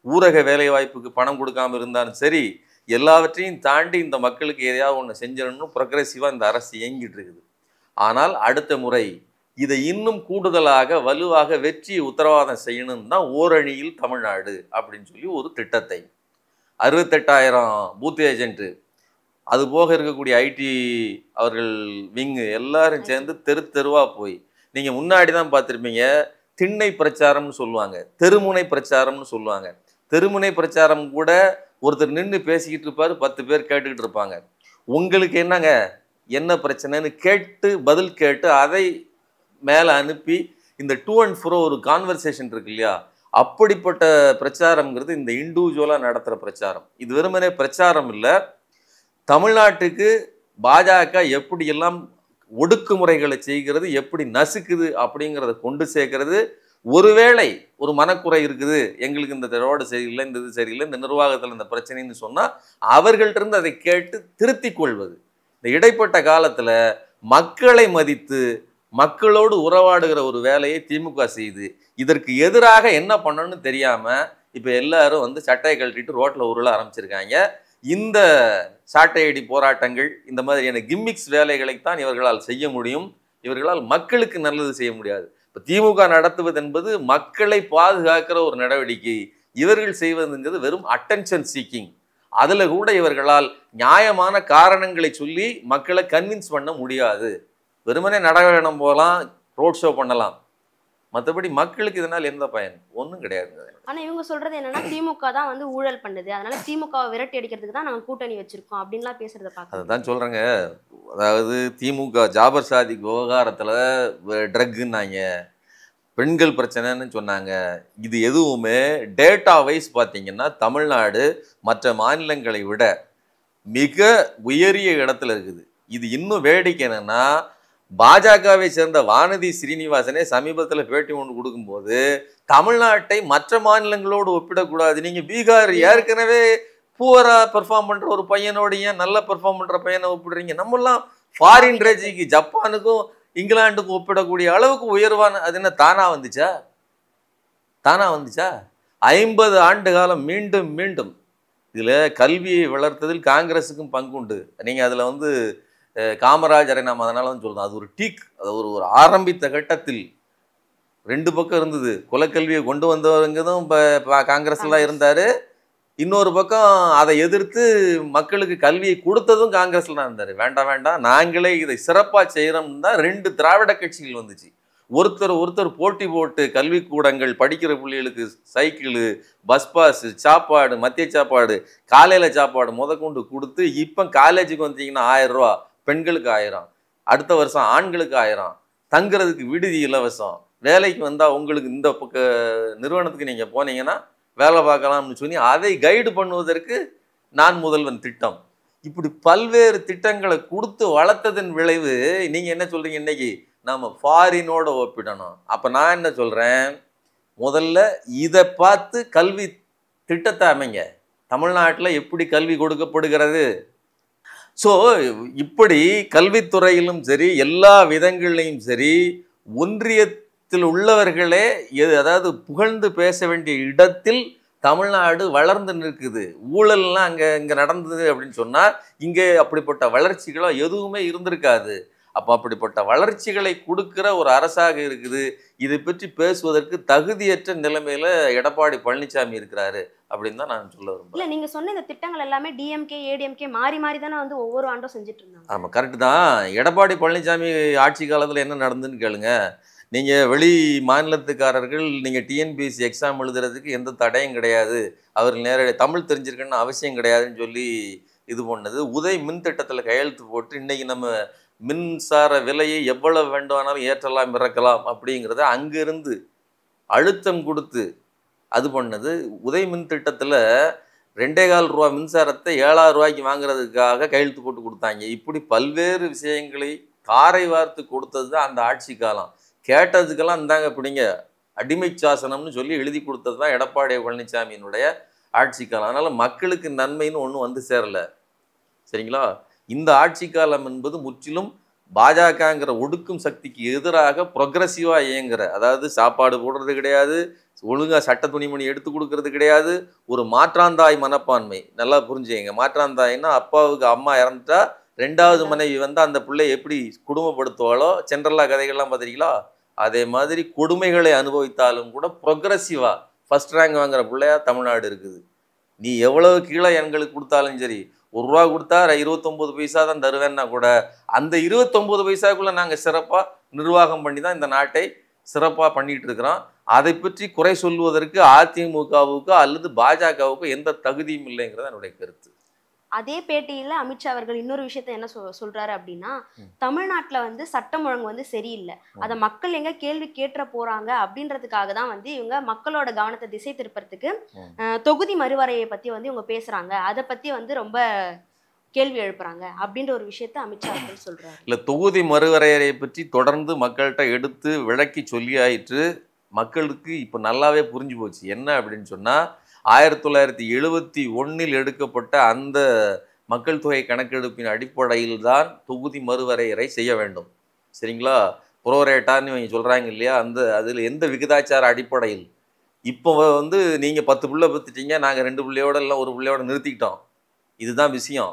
ஊரக வேலைவாய்ப்புக்கு பணம் கொடுக்காமல் இருந்தாலும் சரி, எல்லாவற்றையும் தாண்டி இந்த மக்களுக்கு எதையாவது ஒன்று செஞ்சிடணும் ப்ரொக்ரெசிவாக இந்த அரசு இயங்கிட்டு இருக்குது. ஆனால் அடுத்த முறை இதை இன்னும் கூடுதலாக வலுவாக வெற்றியை உத்தரவாதம் செய்யணும்னு தான் ஓரணியில் தமிழ்நாடு அப்படின்னு சொல்லி ஒரு திட்டத்தை 68,000 பூத் ஏஜென்ட்டு, அது போக இருக்கக்கூடிய ஐடி அவர்கள் விங்கு எல்லாரும் சேர்ந்து தெருவாக போய், நீங்கள் முன்னாடி தான் பார்த்துருப்பீங்க, திண்ணை பிரச்சாரம்னு சொல்லுவாங்க, தெருமுனை பிரச்சாரம்னு சொல்லுவாங்க. தெருமுனை பிரச்சாரம் கூட ஒருத்தர் நின்று பேசிக்கிட்டு இருப்பார், 10 பேர் கேட்டுக்கிட்டு இருப்பாங்க. உங்களுக்கு என்னங்க என்ன பிரச்சனைன்னு கேட்டு பதில் கேட்டு அதை மேலே அனுப்பி இந்த டூ அண்ட் ஃப்ரோ ஒரு கான்வர்சேஷன் இருக்கு இல்லையா, அப்படிப்பட்ட பிரச்சாரம்ங்கிறது இந்த இண்டிவிஜுவலாக நடத்துகிற பிரச்சாரம். இது வெறுமனே பிரச்சாரம் இல்லை. தமிழ்நாட்டுக்கு பாஜக எப்படியெல்லாம் ஒடுக்குமுறைகளை செய்கிறது, எப்படி நசுக்குது அப்படிங்கிறத கொண்டு சேர்க்கறது. ஒருவேளை ஒரு மனக்குறை இருக்குது, எங்களுக்கு இந்த ரோடு சரியில்லை, இந்த இது சரியில்லை, இந்த நிர்வாகத்தில் இந்த பிரச்சனைன்னு சொன்னால் அவர்கள்ட்ட இருந்து அதை கேட்டு திருத்தி கொள்வது. இந்த இடைப்பட்ட காலத்தில் மக்களை மதித்து மக்களோடு உறவாடுகிற ஒரு வேலையை திமுக செய்யுது. இதற்கு எதிராக என்ன பண்ணணும்னு தெரியாமல் இப்போ எல்லாரும் வந்து சட்டையை கழட்டிட்டு ரோட்டில் உருள ஆரம்பிச்சிருக்காங்க. இந்த சாட்டையடி போராட்டங்கள், இந்த மாதிரியான கிம்மிக்ஸ் வேலைகளைத்தான் இவர்களால் செய்ய முடியும். இவர்களால் மக்களுக்கு நல்லது செய்ய முடியாது. இப்போ திமுக நடத்துவது என்பது மக்களை பாதுகாக்கிற ஒரு நடவடிக்கை. இவர்கள் செய்வதுங்கிறது வெறும் அட்டென்ஷன் சீக்கிங். அதுல கூட இவர்களால் நியாயமான காரணங்களை சொல்லி மக்களை கன்வின்ஸ் பண்ண முடியாது. வெறுமனே நடனம் போகலாம், ரோட் ஷோ பண்ணலாம், மற்றபடி மக்களுக்கு இதனால் எந்த பயன்? ஒன்றும் கிடையாது. ஆனா இவங்க சொல்றது என்னன்னா திமுக தான் வந்து ஊழல் பண்ணுது, அதனால திமுகவை விரட்டி அடிக்கிறதுக்கு தான் நாங்க கூட்டணி வச்சிருக்கோம் அப்படின்லாம் பேசுறத பார்க்க. அதுதான் சொல்றேங்க. அதாவது திமுக ஜாபர் சாதிக் விவகாரத்துல ட்ரக்குன்னாங்க, பெண்கள் பிரச்சனைன்னு சொன்னாங்க. இது எதுவுமே டேட்டா வைஸ் பார்த்தீங்கன்னா தமிழ்நாடு மற்ற மாநிலங்களை விட மிக உயரிய இடத்துல இருக்குது. இது இன்னும் வேடிக்கை என்னன்னா, பாஜகவை சேர்ந்த வானதி ஸ்ரீனிவாசனே சமீபத்தில் பேட்டி ஒன்று கொடுக்கும்போது தமிழ்நாட்டை மற்ற மாநிலங்களோடு ஒப்பிடக்கூடாது, நீங்க பீகார் ஏற்கனவே பூவரா பெர்ஃபார்ம் பண்ற ஒரு பையனோட ஏன் நல்ல பெர்ஃபார்ம் பண்ற பையனை ஒப்பிடுறீங்க? நம்மெல்லாம் ஃபாரின் ரேஜிக்கு ஜப்பானுக்கும் இங்கிலாந்துக்கும் ஒப்பிடக்கூடிய அளவுக்கு உயர்வான, அது என்ன தானா வந்துச்சா? 50 ஆண்டு காலம் மீண்டும் மீண்டும் இதுல கல்வியை வளர்த்ததில் காங்கிரஸுக்கும் பங்குண்டு. நீங்க அதுல வந்து காமராஜரை நாம் அதனால தான் சொல்றோம், அது ஒரு டீக், அது ஒரு ஆரம்பித்த கட்டத்தில் 2 பக்கம் இருந்தது. குலக்கல்வியை கொண்டு வந்தவருங்கதும் இப்போ காங்கிரஸ்ல இருந்தாரு, இன்னொரு பக்கம் அதை எதிர்த்து மக்களுக்கு கல்வியை கொடுத்ததும் காங்கிரஸ்ல தான் இருந்தாரு. வேண்டாம் வேண்டாம், நாங்களே இதை சிறப்பா செய்யறோம்னு தான் 2 திராவிட கட்சிகள் வந்துச்சு. ஒருத்தர் போட்டி போட்டு கல்விக்கூடங்கள், படிக்கிற பிள்ளைகளுக்கு சைக்கிள், பஸ் பாஸ், சாப்பாடு, மதிய சாப்பாடு, காலையில சாப்பாடு முதற்கொண்டு கொடுத்து, இப்போ காலேஜுக்கு வந்தீங்கன்னா 1000 ரூபா, பெண்களுக்கு 1000, அடுத்த வருஷம் ஆண்களுக்கு 1000, தங்குறதுக்கு விடுதி இலவசம், வேலைக்கு வந்தா உங்களுக்கு இந்த பக்க நிறுவனத்துக்கு நீங்க போனீங்கன்னா வேலை பார்க்கலாம்னு சொல்லி அதை கைடு பண்ணுவதற்கு நான் முதல்வன் திட்டம், இப்படி பல்வேறு திட்டங்களை கொடுத்து வளர்த்ததன் விளைவு நீங்க என்ன சொல்றீங்க? இன்னைக்கு நாம ஃபாரினோட ஒப்பிடணும். அப்ப நான் என்ன சொல்றேன், முதல்ல இதை பார்த்து கல்வி திட்டத்தை அமைங்க. தமிழ்நாட்டில் எப்படி கல்வி கொடுக்கப்படுகிறது? ஸோ இப்படி கல்வித்துறையிலும் சரி, எல்லா விதங்கள்லையும் சரி, ஒன்றியத்தில் உள்ளவர்களே அதாவது புகழ்ந்து பேச வேண்டிய இடத்தில் தமிழ்நாடு வளர்ந்து நிற்குது. ஊழல்லாம் இங்கே நடந்தது அப்படின்னு சொன்னால் இங்கே அப்படிப்பட்ட வளர்ச்சிகளோ எதுவுமே இருந்திருக்காது. அப்போ அப்படிப்பட்ட வளர்ச்சிகளை கொடுக்கிற ஒரு அரசாக இருக்குது. இதை பற்றி பேசுவதற்கு தகுதியற்ற நிலைமையில எடப்பாடி பழனிசாமி இருக்கிறாரு அப்படின்னு தான் நான் சொல்ல விரும்புறேன். இல்ல நீங்க சொன்ன இந்த திட்டங்கள் எல்லாமே டிஎம்கே ஏடிஎம்கே மாறி மாறி தானே வந்து ஒவ்வொரு ஆண்டும் செஞ்சுட்டு இருந்தாங்க. ஆமாம், கரெக்டு தான். எடப்பாடி பழனிசாமி ஆட்சி காலத்தில் என்ன நடந்துன்னு கேளுங்க. நீங்கள் வெளி மாநிலத்துக்காரர்கள் நீங்கள் டிஎன்பிஎஸ்சி எக்ஸாம் எழுதுறதுக்கு எந்த தடையும் கிடையாது, அவர் நேரடி தமிழ் தெரிஞ்சிருக்குன்னு அவசியம் கிடையாதுன்னு சொல்லி இது பண்ணது. உதய் மின் திட்டத்தில் கையெழுத்து போட்டு இன்னைக்கு நம்ம மின்சார விலையை எவ்வளவு வேண்டுமானாலும் ஏற்றலாம் இறக்கலாம் அப்படிங்கிறத அங்கிருந்து அழுத்தம் கொடுத்து அது பண்ணது. உதய் மின் திட்டத்தில் 2.25 ரூபா மின்சாரத்தை 7000 ரூபாய்க்கு வாங்குறதுக்காக கையெழுத்து போட்டு கொடுத்தாங்க. இப்படி பல்வேறு விஷயங்களை காரை வார்த்து கொடுத்தது தான் அந்த ஆட்சி காலம். கேட்டதுக்கெல்லாம் இந்தாங்க பிடிங்க அடிமை சாசனம்னு சொல்லி எழுதி கொடுத்தது தான் எடப்பாடி பழனிசாமியினுடைய ஆட்சி காலம். அதனால மக்களுக்கு நன்மைன்னு ஒன்றும் வந்து சேரல. சரிங்களா? இந்த ஆட்சி காலம் என்பது முற்றிலும் பாஜகங்கிற ஒடுக்கும் சக்திக்கு எதிராக ப்ரொக்ரெசிவாக இயங்குற, அதாவது சாப்பாடு போடுறது கிடையாது, ஒழுங்காக சட்ட துணிமணி எடுத்து கொடுக்கறது கிடையாது, ஒரு மாற்றாந்தாய் மனப்பான்மை. நல்லா புரிஞ்சுங்க. மாற்றாந்தாய்னா அப்பாவுக்கு அம்மா இறந்துட்டா 2வது மனைவி வந்து அந்த பிள்ளை எப்படி குடும்பப்படுத்துவாளோ, சென்ட்ரலாக கதைகள்லாம் பார்த்துருக்கீங்களா? அதே மாதிரி கொடுமைகளை அனுபவித்தாலும் கூட ப்ரொக்ரெசிவாக ஃபர்ஸ்ட் ரேங்க் வாங்குற பிள்ளையா தமிழ்நாடு இருக்குது. நீ எவ்வளவு கீழே எங்களுக்கு கொடுத்தாலும் சரி, 1 ரூபா கொடுத்தா 29 பைசா தான் தருவேன்னா கூட அந்த 29 பைசாக்குள்ள நாங்கள் சிறப்பாக நிர்வாகம் பண்ணி தான் இந்த நாட்டை சிறப்பாக பண்ணிட்டு இருக்கிறோம். அதை பற்றி குறை சொல்வதற்கு அதிமுகவுக்கு அல்லது பாஜகவுக்கு எந்த தகுதியும் இல்லைங்கிறது என்னுடைய கருத்து. அதே பேட்டியில அமித்ஷா அவர்கள் இன்னொரு விஷயத்த என்ன சொல்றாரு அப்படின்னா, தமிழ்நாட்டுல வந்து சட்டம் ஒழுங்கு வந்து சரியில்லை, அதை மக்கள் எங்க கேள்வி கேட்டுற போறாங்க அப்படின்றதுக்காக தான் வந்து இவங்க மக்களோட கவனத்தை திசை திருப்பறதுக்கு தொகுதி மறுவரையை பத்தி வந்து இவங்க பேசுறாங்க, அதை பத்தி வந்து ரொம்ப கேள்வி எழுப்புறாங்க அப்படின்ற ஒரு விஷயத்த அமித்ஷா அவர்கள் சொல்றாரு. இல்ல, தொகுதி மறுவரையறை பற்றி தொடர்ந்து மக்கள்கிட்ட எடுத்து விளக்கி சொல்லி ஆயிற்று. மக்களுக்கு இப்போ நல்லாவே புரிஞ்சு போச்சு. என்ன அப்படின்னு சொன்னா, 1971 எடுக்கப்பட்ட அந்த மக்கள் தொகை கணக்கெடுப்பின் அடிப்படையில் தான் தொகுதி மறுவரையறை செய்ய வேண்டும். சரிங்களா? புரோரேட்டான்னு இவங்க சொல்கிறாங்க இல்லையா, அதில் எந்த விகிதாச்சார அடிப்படையில். இப்போ வந்து நீங்கள் 10 பிள்ளை பெற்றுட்டீங்க, நாங்கள் 2 பிள்ளையோட இல்லை 1 பிள்ளையோட நிறுத்திக்கிட்டோம், இதுதான் விஷயம்.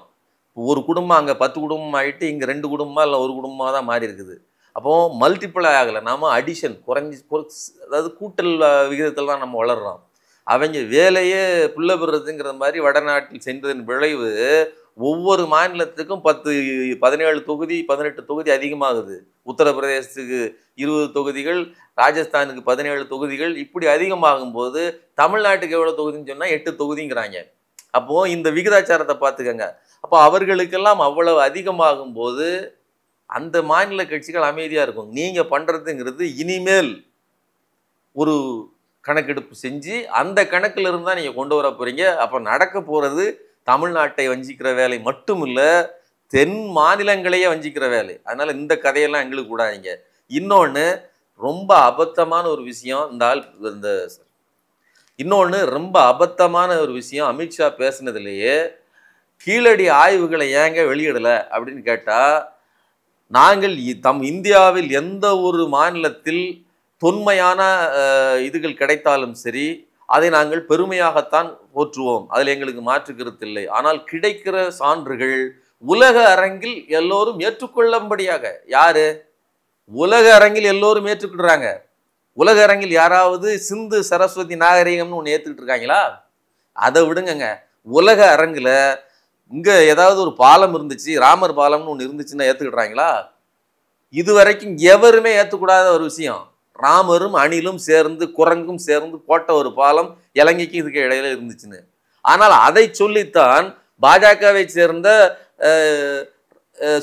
ஒரு குடும்பம் அங்கே 10 குடும்பம் ஆகிட்டு இங்கே 2 குடும்பமாக இல்லை 1 குடும்பமாக தான் மாறி இருக்குது. அப்போது மல்டிப்ளை ஆகலை, நாம் அடிஷன் அதாவது கூட்டல் விகிதத்தில் தான் நம்ம வளர்கிறோம். அவங்க வேலையே புள்ள பெறுறதுங்கிற மாதிரி வடநாட்டில் சென்றதன் விளைவு ஒவ்வொரு மாநிலத்துக்கும் 17 தொகுதி 18 தொகுதி அதிகமாகுது. உத்தரப்பிரதேசத்துக்கு 20 தொகுதிகள், ராஜஸ்தானுக்கு 17 தொகுதிகள், இப்படி அதிகமாகும் போது தமிழ்நாட்டுக்கு எவ்வளவு தொகுதின்னு சொன்னா 8 தொகுதிங்கிறாங்க. அப்போ இந்த விகிதாச்சாரத்தை பார்த்துக்கங்க. அப்போ அவர்களுக்கெல்லாம் அவ்வளவு அதிகமாகும் போது அந்த மாநில கட்சிகள் அமைதியா இருக்கும். நீங்க பண்றதுங்கிறது இனிமேல் ஒரு கணக்கெடுப்பு செஞ்சு அந்த கணக்குல இருந்தா நீங்க கொண்டு வர போறீங்க. அப்ப நடக்க போறது தமிழ்நாட்டை வஞ்சிக்கிற வேலை மட்டும் இல்ல, தென் மாநிலங்களையே வஞ்சிக்கிற வேலை. அதனால இந்த கதையெல்லாம் எங்களுக்கு கூடாதீங்க. இன்னொன்னு ரொம்ப அபத்தமான ஒரு விஷயம், ரொம்ப அபத்தமான ஒரு விஷயம், அமித்ஷா பேசுனதுலேயே கீழடி ஆய்வுகளை ஏங்க வெளியிடல அப்படின்னு கேட்டா, நாங்கள் இந்தியாவில் எந்த ஒரு மாநிலத்தில் தொன்மையான இதுகள் கிடைத்தாலும் சரி, அதை நாங்கள் பெருமையாகத்தான் போற்றுவோம், அதில் எங்களுக்கு மாற்று கருத்து இல்லை. ஆனால் கிடைக்கிற சான்றுகள் உலக அரங்கில் எல்லோரும் ஏற்றுக்கொள்ளும்படியாக, யாரு உலக அரங்கில் எல்லோரும் ஏற்றுக்கொள்றாங்க. உலக அரங்கில் யாராவது சிந்து சரஸ்வதி நாகரிகம்னு ஒன்று ஏற்றுக்கிட்டு இருக்காங்களா? அதை விடுங்கங்க. உலக அரங்குல இங்க ஏதாவது ஒரு பாலம் இருந்துச்சு, ராமர் பாலம்னு ஒன்று இருந்துச்சுன்னா ஏற்றுக்கிடுறாங்களா? இதுவரைக்கும் எவருமே ஏற்றுக்கூடாத ஒரு விஷயம், ராமரும் அணிலும் சேர்ந்து குரங்கும் சேர்ந்து போட்ட ஒரு பாலம் இலங்கைக்கு இதுக்கு இடையில இருந்துச்சுன்னு. ஆனால் அதை சொல்லித்தான் பாஜகவை சேர்ந்த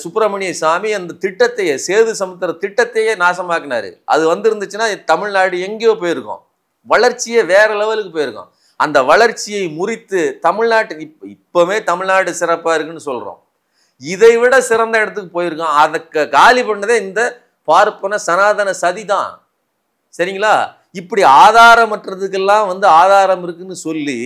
சுப்பிரமணிய சாமி அந்த திட்டத்தையே, சேது சமுத்திர திட்டத்தையே நாசமாக்கினாரு. அது இருந்துச்சுன்னா தமிழ்நாடு எங்கேயோ போயிருக்கோம், வளர்ச்சியே வேற லெவலுக்கு போயிருக்கோம். அந்த வளர்ச்சியை முறித்து தமிழ்நாட்டுக்கு இப்பவே தமிழ்நாடு சிறப்பா இருக்குன்னு சொல்றோம், இதை விட சிறந்த இடத்துக்கு போயிருக்கோம். அதை காலி பண்ணதே இந்த பார்ப்பன சனாதன சதிதான். சரிங்களா? இப்படி ஆதாரமற்றதுக்கெல்லாம் ஆதாரம் இருக்குன்னு சொல்லி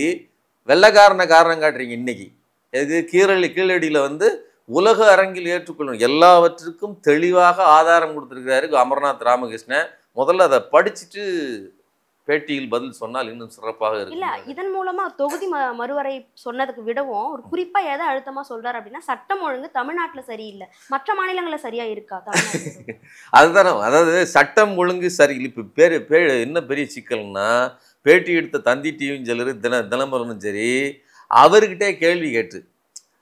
வெள்ளைக்காரனை காரணம் காட்டுறீங்க. இன்னைக்கு எது கீழடியில உலக அரங்கில் ஏற்றுக்கொள்ளணும், எல்லாவற்றுக்கும் தெளிவாக ஆதாரம் கொடுத்துருக்கிறாரு அமர்நாத் ராமகிருஷ்ணன். முதல்ல அதை படிச்சுட்டு பேட்டியில் பதில் சொன்னால் இன்னும் சிறப்பாக இருக்கு. இல்ல, இதன் மூலமா தொகுதி மறுவரை சொன்னதுக்கு விடவும் ஒரு குறிப்பா எதை அழுத்தமா சொல்றாரு அப்படின்னா, சட்டம் ஒழுங்கு தமிழ்நாட்டுல சரியில்லை, மற்ற மாநிலங்கள்ல சரியா இருக்கா? அதுதானே, அதாவது சட்டம் ஒழுங்கு சரியில்லை. இப்ப என்ன பெரிய சிக்கல்னா, பேட்டி எடுத்த தந்தி டிவியும் சரி தினமரனும் சரி அவர்கிட்டே கேள்வி கேட்டு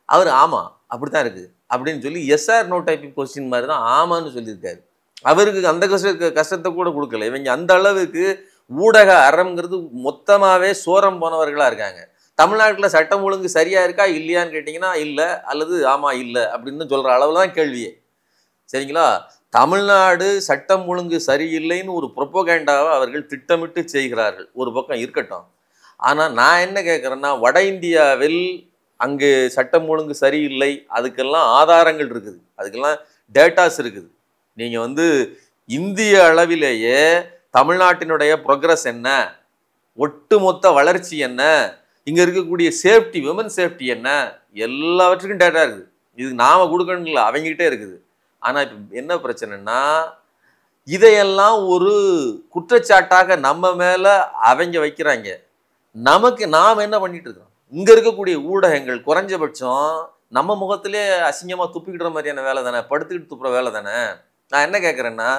அவர் ஆமா அப்படித்தான் இருக்கு அப்படின்னு சொல்லி எஸ்ஆர் நோ டைப்பிங் கொஸ்டின் மாதிரி தான் ஆமான்னு சொல்லியிருக்காரு. அவருக்கு அந்த கஷ்டத்தை கூட கொடுக்கல. இவங்க அந்த அளவுக்கு ஊடக அறம்ங்கிறது மொத்தமாவே சோரம் போனவர்களா இருக்காங்க. தமிழ்நாட்டில் சட்டம் ஒழுங்கு சரியா இருக்கா இல்லையான்னு கேட்டிங்கன்னா இல்லை, அல்லது ஆமா இல்லை அப்படின்னு சொல்ற அளவுல தான் கேள்வியே. சரிங்களா? தமிழ்நாடு சட்டம் ஒழுங்கு சரியில்லைன்னு ஒரு ப்ரொபோகேண்டாவை அவர்கள் திட்டமிட்டு செய்கிறார்கள். ஒரு பக்கம் இருக்கட்டும். ஆனா நான் என்ன கேட்குறேன்னா, வட இந்தியாவில் அங்கு சட்டம் ஒழுங்கு சரியில்லை, அதுக்கெல்லாம் ஆதாரங்கள் இருக்குது, அதுக்கெல்லாம் டேட்டாஸ் இருக்குது. நீங்க இந்திய அளவிலேயே தமிழ்நாட்டினுடைய ப்ரோக்ரஸ் என்ன, ஒட்டுமொத்த வளர்ச்சி என்ன, இங்க இருக்கக்கூடிய சேஃப்டி, விமன் சேஃப்டி என்ன, எல்லாவற்றுக்கும் டேட்டா இருக்குது. இது நாம கொடுக்கணும்ல, அவங்ககிட்டே இருக்குது. ஆனா இப்ப என்ன பிரச்சனைன்னா, இதையெல்லாம் ஒரு குற்றச்சாட்டாக நம்ம மேல அவங்க வைக்கிறாங்க. நாம் என்ன பண்ணிட்டு இருக்கோம்? இங்க இருக்கக்கூடிய ஊடகங்கள் குறைஞ்சபட்சம் நம்ம முகத்திலே அசிங்கமா துப்பிக்கிற மாதிரியான வேலை தானே, படுத்துக்கிட்டு துப்புற வேலை தானே. நான் என்ன கேட்குறேன்னா,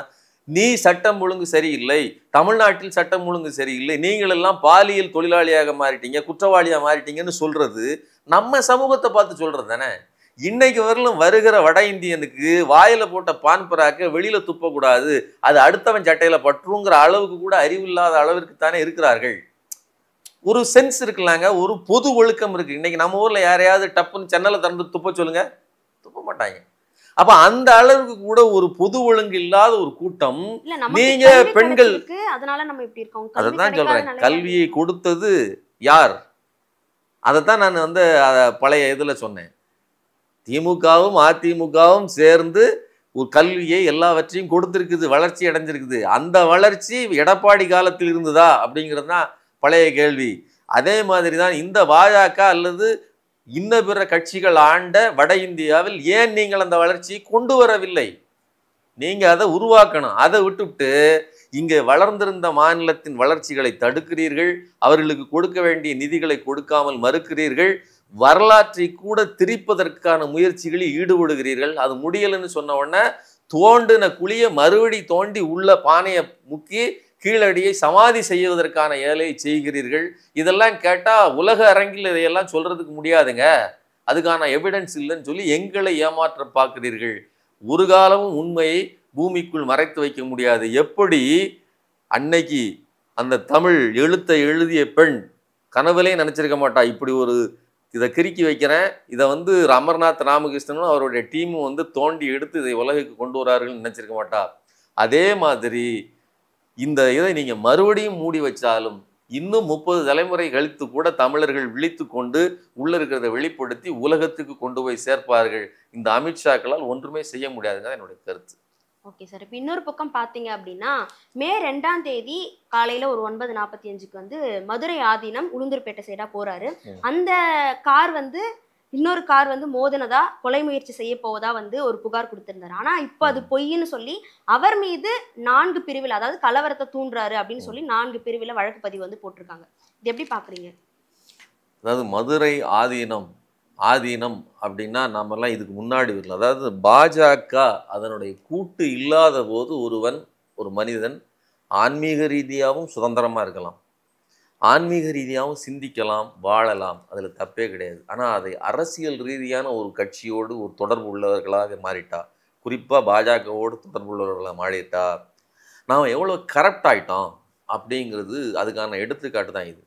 நீ சட்டம் ஒழுங்கு சரியில்லை, தமிழ்நாட்டில் சட்டம் ஒழுங்கு சரியில்லை, நீங்கள் எல்லாம் பாலியல் தொழிலாளியாக மாறிட்டீங்க, குற்றவாளியா மாறிட்டீங்கன்னு சொல்றது நம்ம சமூகத்தை பார்த்து சொல்றது தானே. இன்னைக்கு வரலும் வருகிற வட இந்தியனுக்கு வாயில போட்ட பான் பராக்க வெளியில துப்பக்கூடாது, அது அடுத்தவன் சட்டையில பற்றுங்கிற அளவுக்கு கூட அறிவில்லாத அளவிற்கு தானே இருக்கிறார்கள். ஒரு சென்ஸ் இருக்குல்லாங்க, ஒரு பொது ஒழுக்கம் இருக்கு. இன்னைக்கு நம்ம ஊர்ல யாரையாவது டப்புன்னு சென்னலை திறந்து துப்ப சொல்லுங்க, துப்ப மாட்டாங்க. அப்ப அந்த அளவுக்கு கூட ஒரு பொது ஒழுங்கு இல்லாத ஒரு கூட்டம். நீங்க பெண்கள், அதனால நம்ம இப்படி இருக்கோம். அதான் சொல்றேன், கல்வியை கொடுத்தது யார்? அதைத்தான் நான் பழைய இதுல சொன்னேன். திமுகவும் அதிமுகவும் சேர்ந்து ஒரு கல்வியை எல்லாவற்றையும் கொடுத்திருக்குது, வளர்ச்சி அடைஞ்சிருக்குது. அந்த வளர்ச்சி எடப்பாடி காலத்தில் இருந்ததா அப்படிங்கிறது தான் பழைய கேள்வி. அதே மாதிரி தான் இந்த பாஜக அல்லது இன்ன பிற கட்சிகள் ஆண்ட வட இந்தியாவில் ஏன் நீங்கள் அந்த வளர்ச்சியை கொண்டு வரவில்லை? நீங்க அதை உருவாக்கணும். அதை விட்டுவிட்டு இங்கே வளர்ந்திருந்த மாநிலத்தின் வளர்ச்சிகளை தடுக்கிறீர்கள், அவர்களுக்கு கொடுக்க வேண்டிய நிதிகளை கொடுக்காமல் மறுக்கிறீர்கள், வரலாற்றை கூட திரிப்பதற்கான முயற்சிகளில் ஈடுபடுகிறீர்கள். அது முடியலன்னு சொன்ன உடனே தோண்டின குழிய மறுபடி தோண்டி உள்ள பானையை முக்கி கீழடியை சமாதி செய்வதற்கான ஏழையை செய்கிறீர்கள். இதெல்லாம் கேட்டா உலக அரங்கில் இதையெல்லாம் சொல்றதுக்கு முடியாதுங்க, அதுக்கான எவிடன்ஸ் இல்லைன்னு சொல்லி எங்களை ஏமாற்ற பார்க்கிறீர்கள். ஒரு காலமும் உண்மையை பூமிக்குள் மறைத்து வைக்க முடியாது. எப்படி அன்னைக்கு அந்த தமிழ் எழுத்தை எழுதிய பெண் கனவுலே நினைச்சிருக்க மாட்டா, இப்படி ஒரு இதை கிறுக்கி வைக்கிறேன், இதை வந்து அமர்நாத் ராமகிருஷ்ணனும் அவருடைய டீமும் வந்து தோண்டி எடுத்து இதை உலகுக்கு கொண்டு வரார்கள் நினைச்சிருக்க மாட்டா. அதே மாதிரி இந்த இதை நீங்க மறுபடியும் மூடி வச்சாலும் இன்னும் 30 தலைமுறை கழித்து கூட தமிழர்கள் விழித்து கொண்டு உள்ள இருக்கிறத வெளிப்படுத்தி உலகத்துக்கு கொண்டு போய் சேர்ப்பார்கள். இந்த அமித்ஷாக்களால் ஒன்றுமே செய்ய முடியாதுங்க என்னுடைய கருத்து. Okay sir. இப்போ இன்னொரு பக்கம் பார்த்தீங்க அப்படின்னா, மே 2ஆம் தேதி காலையில் ஒரு 9:45க்கு வந்து மதுரை ஆதீனம் உளுந்தூர்பேட்டை சைடாக போகிறாரு. அந்த கார் வந்து இன்னொரு கார் வந்து மோதினதா, கொலை முயற்சி செய்ய போவதா வந்து ஒரு புகார் கொடுத்திருந்தாரு. ஆனால் இப்போ அது பொய்ன்னு சொல்லி அவர் மீது 4 பிரிவில், அதாவது கலவரத்தை தூண்டுறாரு அப்படின்னு சொல்லி 4 பிரிவில் வழக்கு பதிவு வந்து போட்டிருக்காங்க. இது எப்படி பார்க்குறீங்க? அதாவது மதுரை ஆதீனம் அப்படின்னா நாமெல்லாம் இதுக்கு முன்னாடி வரல. அதாவது பாஜக அதனுடைய கூட்டு இல்லாத போது ஒரு மனிதன் ஆன்மீக ரீதியாகவும் சுதந்திரமா இருக்கலாம், ஆன்மீக ரீதியாகவும் சிந்திக்கலாம், வாழலாம், அதுல தப்பே கிடையாது. ஆனா அதை அரசியல் ரீதியான ஒரு கட்சியோடு ஒரு தொடர்பு உள்ளவர்களாக மாறிட்டா, குறிப்பா பாஜகவோடு தொடர்பு உள்ளவர்களாக மாறிட்டா நாம் எவ்வளோ கரப்ட் ஆயிட்டோம் அப்படிங்கிறது அதுக்கான எடுத்துக்காட்டு தான் இது.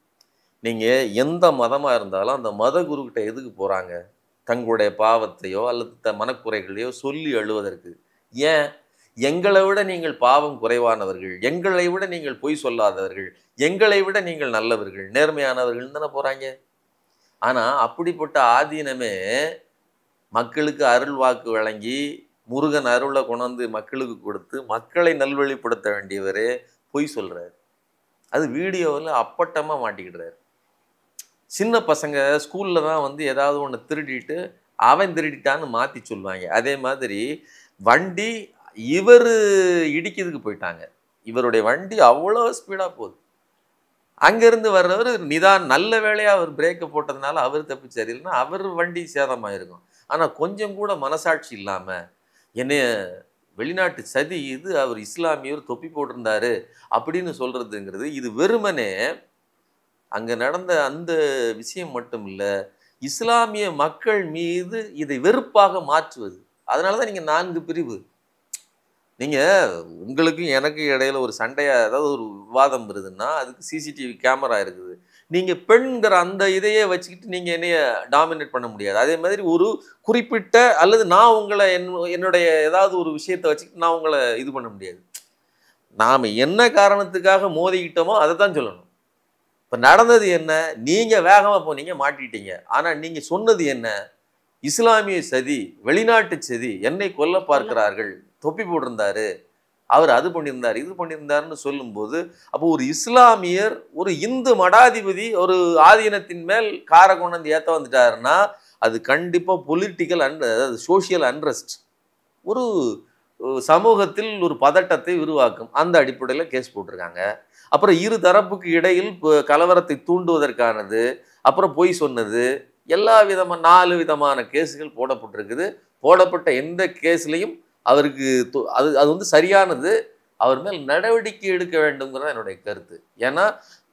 நீங்கள் எந்த மதமாக இருந்தாலும் அந்த மத குருக்கிட்ட எதுக்கு போகிறாங்க? தங்களுடைய பாவத்தையோ அல்லது மனக்குறைகளையோ சொல்லி அழுவதற்கு. ஏன்? எங்களை விட நீங்கள் பாவம் குறைவானவர்கள், எங்களை விட நீங்கள் பொய் சொல்லாதவர்கள், எங்களை விட நீங்கள் நல்லவர்கள், நேர்மையானவர்கள் தானே போகிறாங்க. ஆனால் அப்படிப்பட்ட ஆதீனமே மக்களுக்கு அருள் வாக்கு வழங்கி முருகன் அருளை கொண்டாந்து மக்களுக்கு கொடுத்து மக்களை நல்வழிப்படுத்த வேண்டியவரே பொய் சொல்கிறார். அது வீடியோவில் அப்பட்டமாக மாட்டிக்கிடுறாரு. சின்ன பசங்க ஸ்கூலில் தான் வந்து ஏதாவது ஒன்று திருடிட்டு அவன் திருடிட்டான்னு மாற்றி சொல்லுவாங்க. அதே மாதிரி வண்டி இவர் இடிக்கிறதுக்கு போயிட்டாங்க, இவருடைய வண்டி அவ்வளோ ஸ்பீடாக போகுது. அங்கேருந்து வர்றவர் நல்ல வேலையாக அவர் பிரேக்கை போட்டதுனால அவர் தப்பிச்சார், இல்லைன்னா அவர் வண்டி சேதமாயிருக்கும். ஆனால் கொஞ்சம் கூட மனசாட்சி இல்லாமல் என்னைய வெளிநாட்டு சதி இது, அவர் இஸ்லாமியர் தொப்பி போட்டிருந்தாரு அப்படின்னு சொல்கிறதுங்கிறது இது வெறுமனே அங்கே நடந்த அந்த விஷயம் மட்டும் இல்லை, இஸ்லாமிய மக்கள் மீது இதை வெறுப்பாக மாற்றுவது. அதனால தான் நீங்கள் 4 பிரிவு. நீங்கள் உங்களுக்கும் எனக்கு இடையில ஒரு சண்டையாக ஏதாவது ஒரு விவாதம் வருதுன்னா அதுக்கு சிசிடிவி கேமரா இருக்குது. நீங்கள் பெண்கிற அந்த இதையே வச்சுக்கிட்டு நீங்கள் என்னைய டாமினேட் பண்ண முடியாது. அதே மாதிரி ஒரு குறிப்பிட்ட அல்லது நான் உங்களை என்னுடைய ஏதாவது ஒரு விஷயத்தை வச்சுக்கிட்டு நான் உங்களை இது பண்ண முடியாது. நாம் என்ன காரணத்துக்காக மோதிக்கிட்டோமோ அதை தான் சொல்லணும். இப்போ நடந்தது என்ன? நீங்கள் வேகமாக போனீங்க, மாட்டிட்டீங்க. ஆனால் நீங்கள் சொன்னது என்ன? இஸ்லாமிய சதி, வெளிநாட்டு சதி, என்னை கொல்ல பார்க்கிறார்கள், தொப்பி போட்டிருந்தாரு, அவர் அது பண்ணியிருந்தார், இது பண்ணியிருந்தாருன்னு சொல்லும்போது அப்போ ஒரு இஸ்லாமியர் ஒரு இந்து மடாதிபதி ஒரு ஆதீனத்தின் மேல் காரை கொண்டு வந்து ஏற்ற வந்துட்டாருன்னா அது கண்டிப்பாக பொலிட்டிக்கல் அதாவது சோஷியல் அன்ரெஸ்ட், ஒரு சமூகத்தில் ஒரு பதட்டத்தை உருவாக்கும். அந்த அடிப்படையில் கேஸ் போட்டிருக்காங்க. அப்புறம் இரு தரப்புக்கு இடையில் கலவரத்தை தூண்டுவதற்கானது, அப்புறம் பொய் சொன்னது, எல்லா விதமான 4 விதமான கேஸுகள் போடப்பட்டிருக்குது. போடப்பட்ட எந்த கேஸ்லையும் அவருக்கு அது வந்து சரியானது, அவர் மேல் நடவடிக்கை எடுக்க வேண்டும்ங்கிறது என்னுடைய கருத்து. ஏன்னா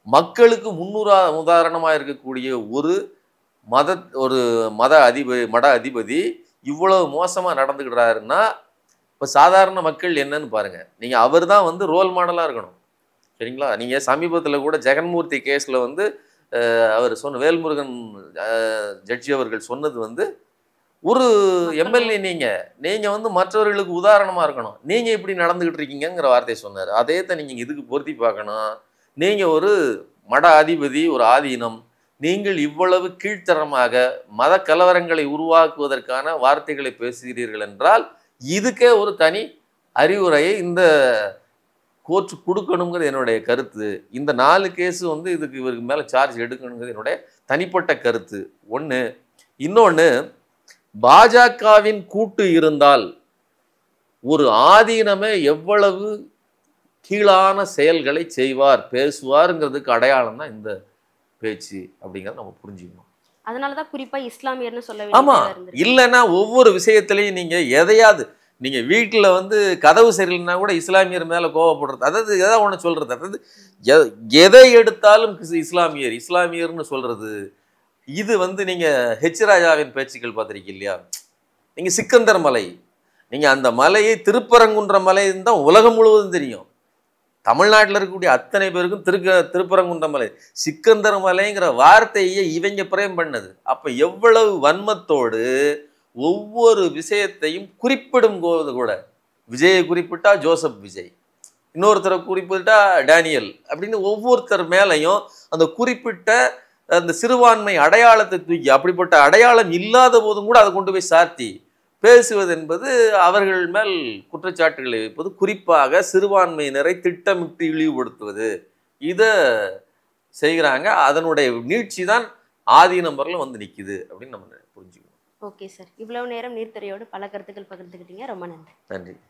மக்களுக்கு உதாரணமாக இருக்கக்கூடிய ஒரு மத அதிபதி இவ்வளவு மோசமாக நடந்துக்கிட்டாருன்னா இப்போ சாதாரண மக்கள் என்னன்னு பாருங்க. நீங்கள் அவர் தான் வந்து ரோல் மாடலாக இருக்கணும், சரிங்களா? நீங்கள் சமீபத்தில் கூட ஜெகன்மூர்த்தி கேஸில் வந்து அவர் சொன்ன வேல்முருகன் ஜட்ஜி அவர்கள் சொன்னது வந்து ஒரு எம்எல்ஏ நீங்கள் வந்து மற்றவர்களுக்கு உதாரணமாக இருக்கணும், நீங்கள் இப்படி நடந்துக்கிட்டு இருக்கீங்கிற வார்த்தையை சொன்னார். அதே தான் நீங்கள் இதுக்கு பொருத்தி பார்க்கணும். நீங்கள் ஒரு மட அதிபதி, ஒரு ஆதீனம், நீங்கள் இவ்வளவு கீழ்த்தரமாக மத கலவரங்களை உருவாக்குவதற்கான வார்த்தைகளை பேசுகிறீர்கள் என்றால் இதுக்கே ஒரு தனி அறிவுரையை இந்த கோர்ட் கொடுக்கணுங்கிறது என்னுடைய கருத்து. இந்த 4 கேஸு வந்து இதுக்கு இவருக்கு மேலே சார்ஜ் எடுக்கணுங்கிறது என்னுடைய தனிப்பட்ட கருத்து. ஒன்று. இன்னொன்று, பாஜகவின் கூட்டு இருந்தால் ஒரு ஆதீனமே எவ்வளவு கீழான செயல்களை செய்வார், பேசுவாருங்கிறதுக்கு அடையாளம் தான் இந்த பேச்சு அப்படிங்கிறத நம்ம புரிஞ்சுக்கணும். அதனாலதான் குறிப்பா இஸ்லாமியர்னு சொல்ல ஆமா, இல்லைன்னா ஒவ்வொரு விஷயத்திலையும் நீங்க எதையாவது நீங்க வீட்டுல வந்து கதவு சரியில்லைன்னா கூட இஸ்லாமியர் மேல கோவப்படுறது, அதாவது எதாவது ஒண்ணு சொல்றது, அதாவது எதை எடுத்தாலும் இஸ்லாமியர் இஸ்லாமியர்னு சொல்றது. இது வந்து நீங்க ஹெச் ராஜாவின் பேச்சுக்கள் பார்த்திருக்கீங்க இல்லையா? நீங்க சிக்கந்தர் மலை, நீங்க அந்த மலையை திருப்பரங்குன்ற மலைன்னு தான் உலகம் முழுவதும் தெரியும். தமிழ்நாட்டில் இருக்கக்கூடிய அத்தனை பேருக்கும் திருப்பரங்குன்ற மலை, சிக்கந்தர் மலைங்கிற வார்த்தையை இவங்க பிரேம் பண்ணது. அப்ப எவ்வளவு வன்மத்தோடு ஒவ்வொரு விஷயத்தையும் குறிப்பிடும் போது கூட, விஜயை குறிப்பிட்டா ஜோசப் விஜய், இன்னொருத்தரை குறிப்பிட்டா டேனியல் அப்படின்னு ஒவ்வொருத்தர் மேலையும் அந்த குறிப்பிட்ட அந்த சிறுபான்மை அடையாளத்தை தூக்கி, அப்படிப்பட்ட அடையாளம் இல்லாத போதும் கூட அதை கொண்டு போய் சாத்தி பேசுவது என்பது அவர்கள் மேல் குற்றச்சாட்டுகளை வைப்பது, குறிப்பாக சிறுபான்மையினரை திட்டமிட்டு இழிவுபடுத்துவது, இதை செய்கிறாங்க. அதனுடைய நீட்சி தான் ஆதி நம்பர்ல வந்து நிக்குது அப்படின்னு நம்ம புரிஞ்சுக்கணும். ஓகே சார், இவ்வளவு நேரம் நீர்த்துறையோடு பல கருத்துக்கள் பகிர்ந்துக்கிட்டீங்க. ரொம்ப நன்றி. நன்றி.